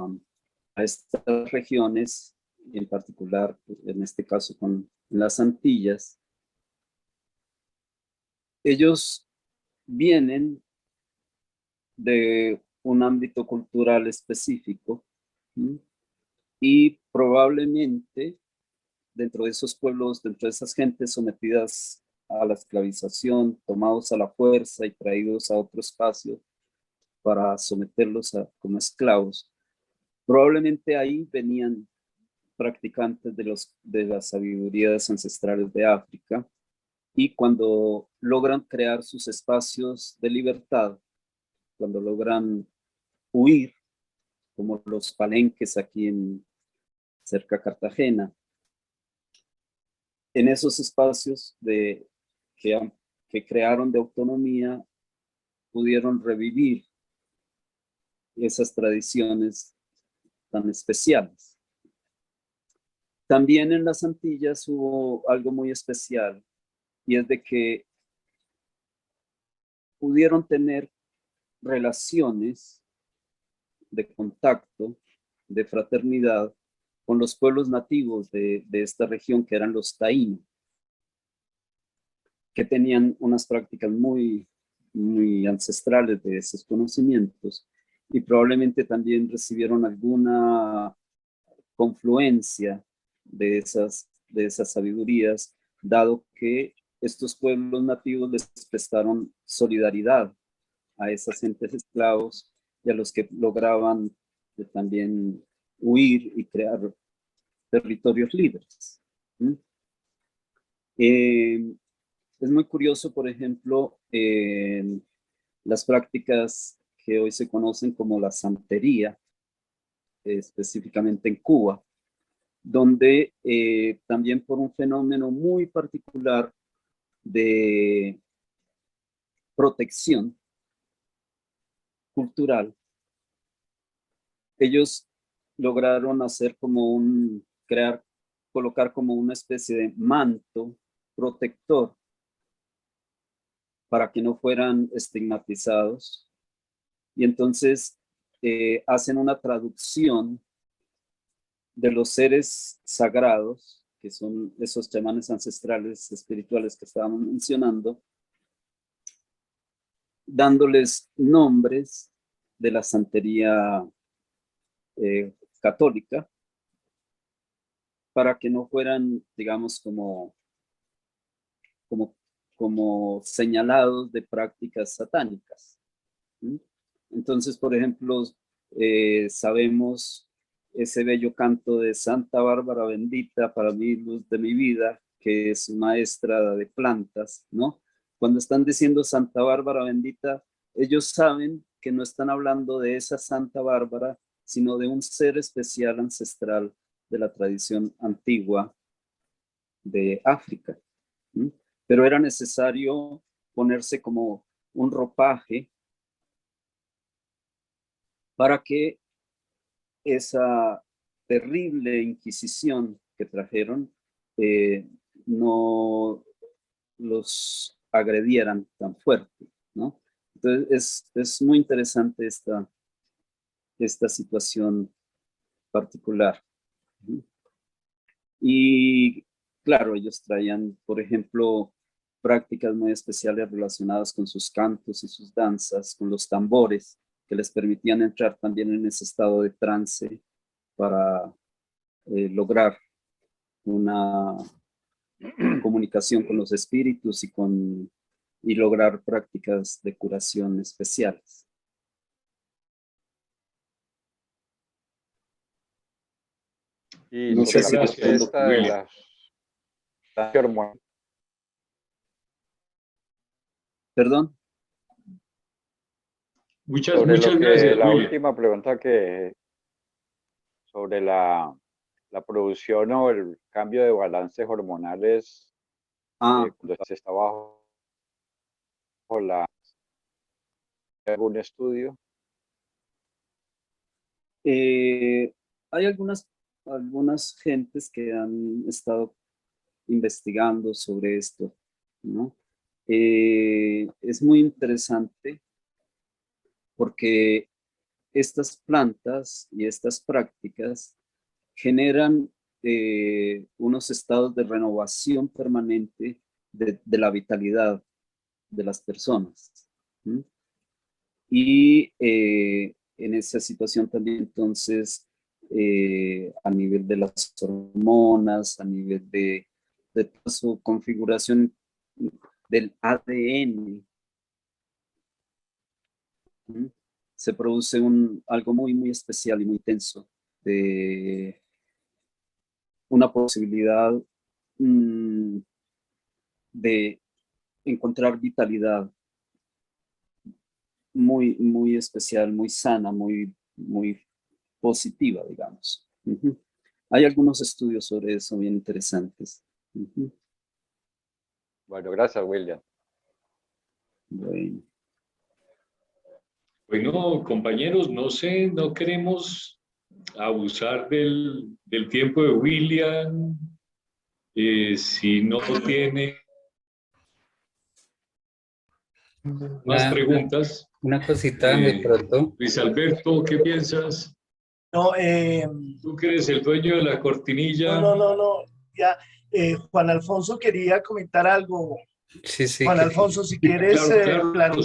a estas regiones, en particular, en este caso con las Antillas, ellos vienen de un ámbito cultural específico, ¿sí? Y probablemente dentro de esos pueblos, dentro de esas gentes sometidas a la esclavización, tomados a la fuerza y traídos a otro espacio para someterlos como esclavos, probablemente ahí venían practicantes de las sabidurías ancestrales de África, y cuando logran crear sus espacios de libertad, cuando logran huir, como los palenques aquí cerca de Cartagena, en esos espacios que crearon de autonomía, pudieron revivir esas tradiciones tan especiales. También en las Antillas hubo algo muy especial, y es de que pudieron tener relaciones de contacto, de fraternidad, con los pueblos nativos de esta región, que eran los taínos, que tenían unas prácticas muy ancestrales de esos conocimientos, y probablemente también recibieron alguna confluencia de esas de esas sabidurías, dado que estos pueblos nativos les prestaron solidaridad a esas entes esclavos y a los que lograban también huir y crear territorios libres. Es muy curioso, por ejemplo, las prácticas que hoy se conocen como la santería, específicamente en Cuba, donde también por un fenómeno muy particular de protección cultural, ellos lograron hacer como colocar como una especie de manto protector para que no fueran estigmatizados. Y entonces hacen una traducción de los seres sagrados, que son esos chamanes ancestrales espirituales que estábamos mencionando, dándoles nombres de la santería católica, para que no fueran, digamos, como señalados de prácticas satánicas. Entonces, por ejemplo, sabemos ese bello canto de Santa Bárbara bendita, para mí luz de mi vida, que es maestra de plantas, ¿no? Cuando están diciendo Santa Bárbara bendita, ellos saben que no están hablando de esa Santa Bárbara, sino de un ser especial ancestral de la tradición antigua de África. Pero era necesario ponerse como un ropaje para que esa terrible inquisición que trajeron no los agredieran tan fuerte, ¿no? Entonces es muy interesante esta situación particular. Y claro, ellos traían, por ejemplo, prácticas muy especiales relacionadas con sus cantos y sus danzas, con los tambores, que les permitían entrar también en ese estado de trance para lograr una comunicación con los espíritus y lograr prácticas de curación especiales. Y No sé sobre si la gracias, propuesta de William. las hormonas, Perdón. Muchas sobre lo que gracias, la William. última pregunta que sobre la producción o el cambio de balances hormonales cuando se está bajo algún estudio. Hay algunas gentes que han estado investigando sobre esto, ¿no? Es muy interesante porque estas plantas y estas prácticas generan unos estados de renovación permanente de la vitalidad de las personas. Y en esa situación también entonces a nivel de las hormonas, a nivel de toda su configuración del ADN, se produce algo muy, muy especial y muy tenso de una posibilidad de encontrar vitalidad muy, muy especial, muy sana, muy, muy positiva, digamos. Hay algunos estudios sobre eso bien interesantes. Bueno, gracias, William. Bueno, compañeros, no sé, no queremos abusar del tiempo de William. Si no tiene más preguntas. Una cosita de pronto. Luis Alberto, ¿qué piensas? No, ¿Tú que eres el dueño de la cortinilla? No. Ya, Juan Alfonso quería comentar algo. Sí. Juan Alfonso, si quieres, Claro,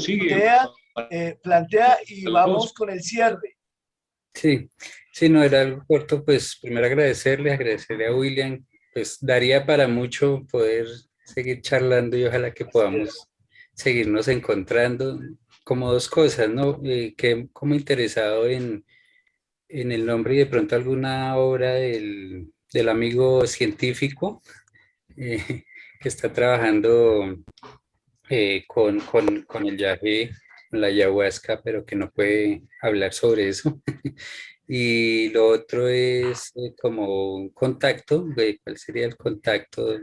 plantea y Alfonso. vamos con el cierre. Sí, no, era algo corto. Pues primero agradecerle a William pues daría para mucho poder seguir charlando y ojalá que podamos seguirnos encontrando. Como dos cosas, ¿no? Que como interesado en el nombre y de pronto alguna obra del amigo científico que está trabajando con el yagé, la ayahuasca, pero que no puede hablar sobre eso. Y lo otro es como un contacto, ¿cuál sería el contacto?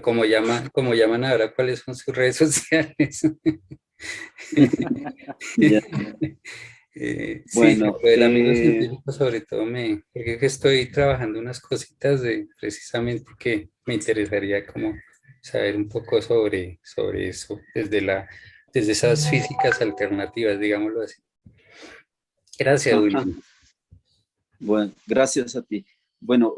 Como llaman ahora, ¿cuáles son sus redes sociales? Ya. Sí, Bueno, el amigo científico sobre todo porque es que estoy trabajando unas cositas precisamente que me interesaría como saber un poco sobre eso, desde esas físicas alternativas, digámoslo así. Gracias, ajá. William. Bueno, gracias a ti. Bueno,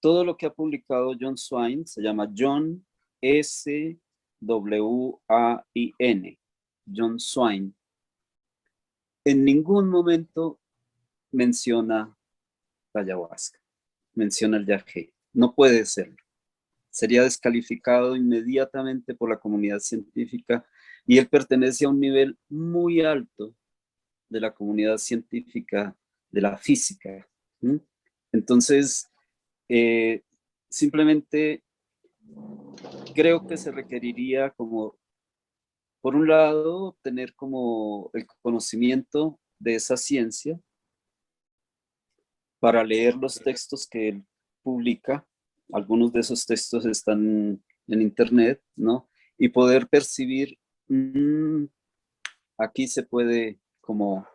todo lo que ha publicado John Swain se llama John S. W-A-I-N, John Swain. En ningún momento menciona la ayahuasca, menciona el yagé. No puede serlo. Sería descalificado inmediatamente por la comunidad científica y él pertenece a un nivel muy alto de la comunidad científica de la física. ¿Sí? Entonces, simplemente creo que se requeriría como, por un lado, tener como el conocimiento de esa ciencia para leer los textos que él publica. Algunos de esos textos están en internet, ¿no? Y poder percibir, aquí se puede como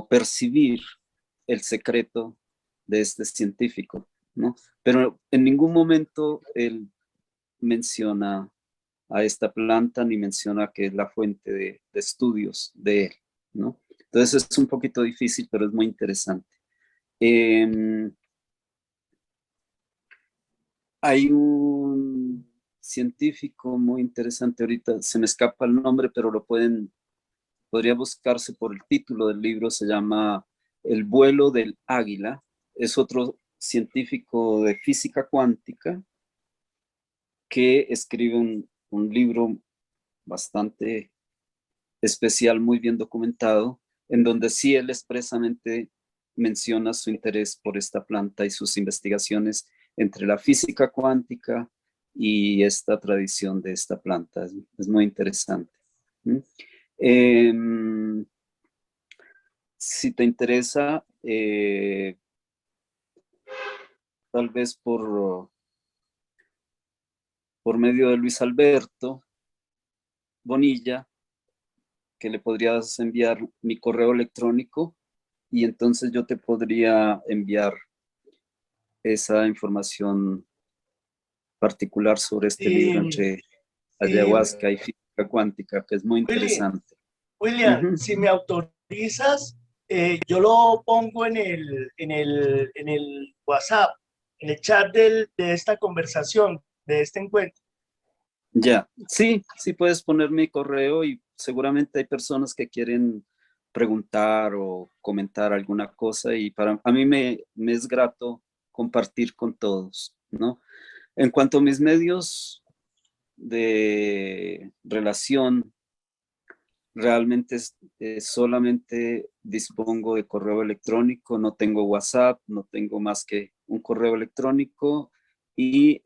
percibir el secreto de este científico, ¿no? Pero en ningún momento él menciona a esta planta ni menciona que es la fuente de estudios de él, ¿no? Entonces es un poquito difícil, pero es muy interesante. Hay un científico muy interesante, ahorita se me escapa el nombre, pero podría buscarse por el título del libro, se llama El vuelo del águila. Es otro científico de física cuántica que escribe un libro bastante especial, muy bien documentado, en donde sí él expresamente menciona su interés por esta planta y sus investigaciones entre la física cuántica y esta tradición de esta planta. Es muy interesante. Si te interesa, tal vez por medio de Luis Alberto Bonilla, que le podrías enviar mi correo electrónico y entonces yo te podría enviar esa información particular sobre este libro entre ayahuasca y física cuántica, que es muy interesante. William, si me autorizas, yo lo pongo en el WhatsApp, en el chat de esta conversación, de este encuentro. Ya, sí puedes poner mi correo y seguramente hay personas que quieren preguntar o comentar alguna cosa y a mí me es grato compartir con todos, ¿no? En cuanto a mis medios de relación, realmente solamente dispongo de correo electrónico, no tengo WhatsApp, no tengo más que un correo electrónico y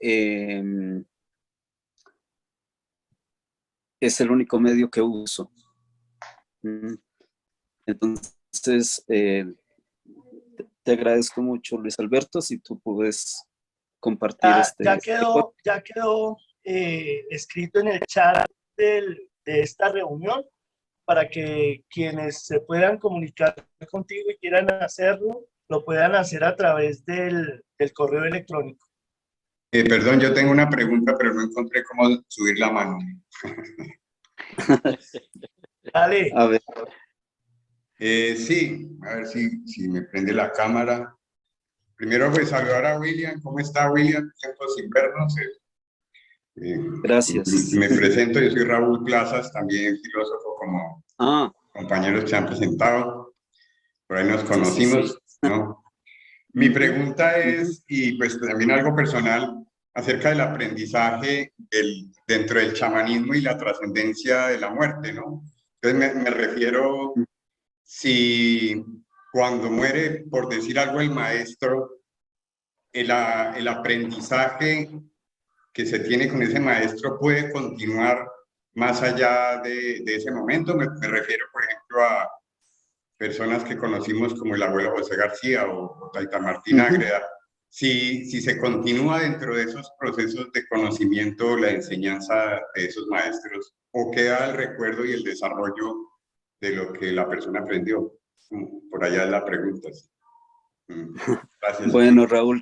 es el único medio que uso. Entonces, te agradezco mucho, Luis Alberto, si tú puedes compartir ya quedó escrito en el chat de esta reunión para que quienes se puedan comunicar contigo y quieran hacerlo, lo puedan hacer a través del correo electrónico. Perdón, yo tengo una pregunta, pero no encontré cómo subir la mano. Dale. A ver. Sí, a ver si me prende la cámara. Primero, pues saludar a William. ¿Cómo está, William? Tiempo sin vernos. Gracias. Me presento, yo soy Raúl Plazas, también filósofo como compañeros que se han presentado. Por ahí nos conocimos, sí. ¿No? Mi pregunta es, y pues también algo personal, acerca del aprendizaje dentro del chamanismo y la trascendencia de la muerte, ¿no? Entonces me refiero, si cuando muere, por decir algo, el maestro, el aprendizaje que se tiene con ese maestro puede continuar más allá de ese momento. Me refiero, por ejemplo, a personas que conocimos como el abuelo José García o Taita Martín Ágreda. Si se continúa dentro de esos procesos de conocimiento, la enseñanza de esos maestros, o queda el recuerdo y el desarrollo de lo que la persona aprendió. Por allá es la pregunta. Gracias. Bueno, Raúl,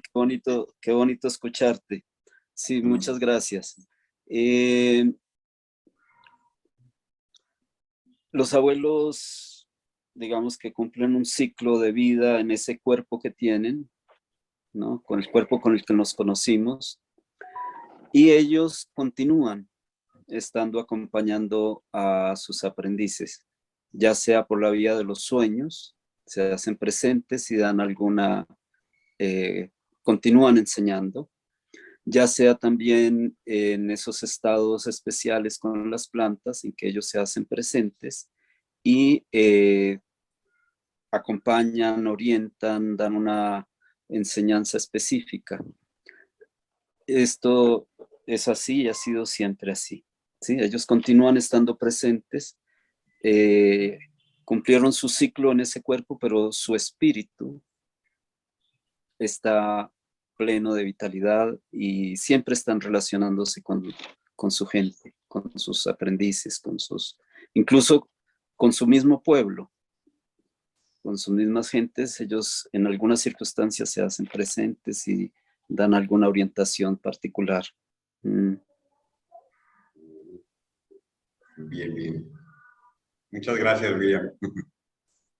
qué bonito escucharte. Sí, muchas gracias. Los abuelos, digamos que cumplen un ciclo de vida en ese cuerpo que tienen, ¿no? Con el cuerpo con el que nos conocimos, y ellos continúan estando acompañando a sus aprendices, ya sea por la vía de los sueños, se hacen presentes y dan alguna, continúan enseñando, ya sea también en esos estados especiales con las plantas en que ellos se hacen presentes y acompañan, orientan, dan una enseñanza específica. Esto es así y ha sido siempre así, ¿sí? Ellos continúan estando presentes, cumplieron su ciclo en ese cuerpo, pero su espíritu está pleno de vitalidad y siempre están relacionándose con su gente, con sus aprendices, incluso con su mismo pueblo, con sus mismas gentes. Ellos en algunas circunstancias se hacen presentes y dan alguna orientación particular. Bien, bien. Muchas gracias, William.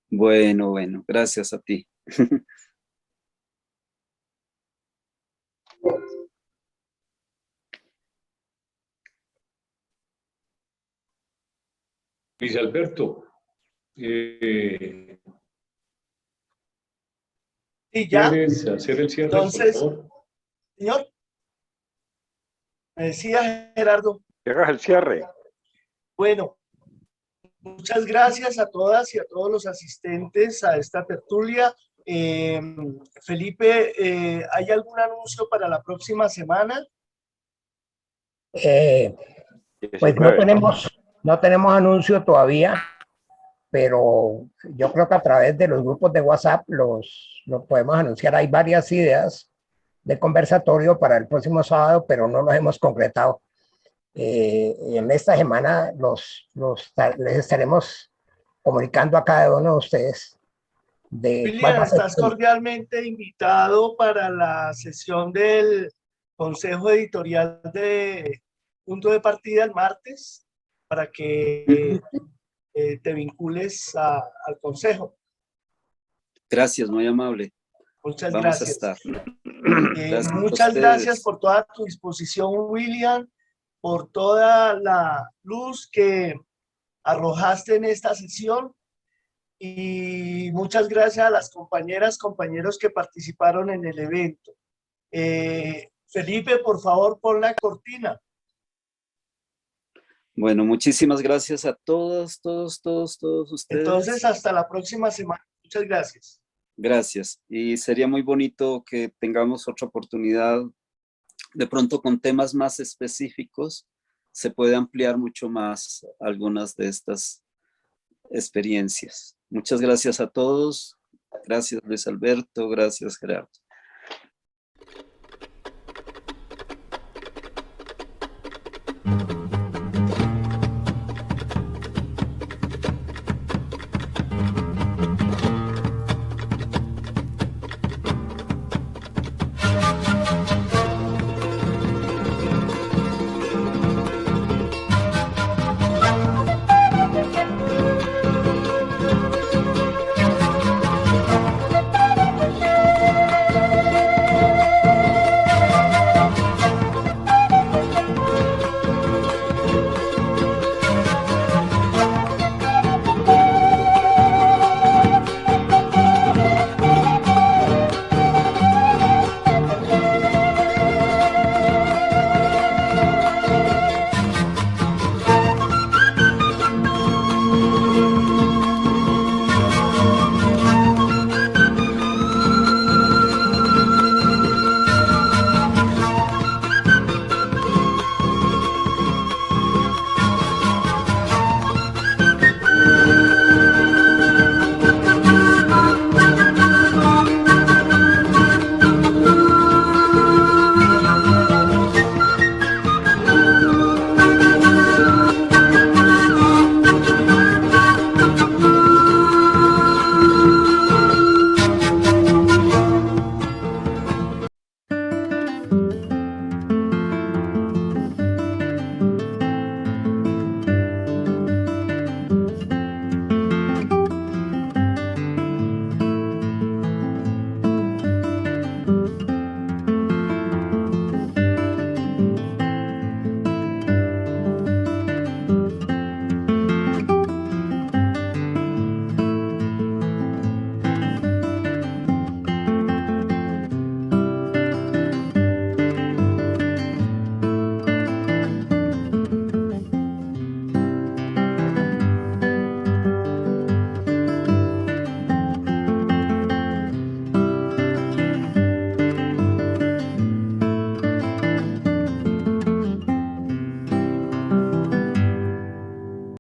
Bueno, gracias a ti. Luis Alberto, Y ya, ¿quieres hacer el cierre, entonces, por favor? señor, me decía Gerardo. Hagas el cierre. Bueno, muchas gracias a todas y a todos los asistentes a esta tertulia. Felipe, ¿hay algún anuncio para la próxima semana? Pues no tenemos anuncio todavía, pero yo creo que a través de los grupos de WhatsApp los podemos anunciar. Hay varias ideas de conversatorio para el próximo sábado, pero no los hemos concretado. En esta semana les estaremos comunicando a cada uno de ustedes. William, estás cordialmente invitado para la sesión del Consejo Editorial de Punto de Partida el martes, para que te vincules al Consejo. Gracias, muy amable. Muchas Vamos gracias. a estar. Muchas gracias por toda tu disposición, William, por toda la luz que arrojaste en esta sesión, y muchas gracias a las compañeros que participaron en el evento. Felipe, por favor, pon la cortina. Bueno, muchísimas gracias a todos ustedes. Entonces, hasta la próxima semana. Muchas gracias. Gracias. Y sería muy bonito que tengamos otra oportunidad, de pronto con temas más específicos, se puede ampliar mucho más algunas de estas experiencias. Muchas gracias a todos. Gracias, Luis Alberto. Gracias, Gerardo.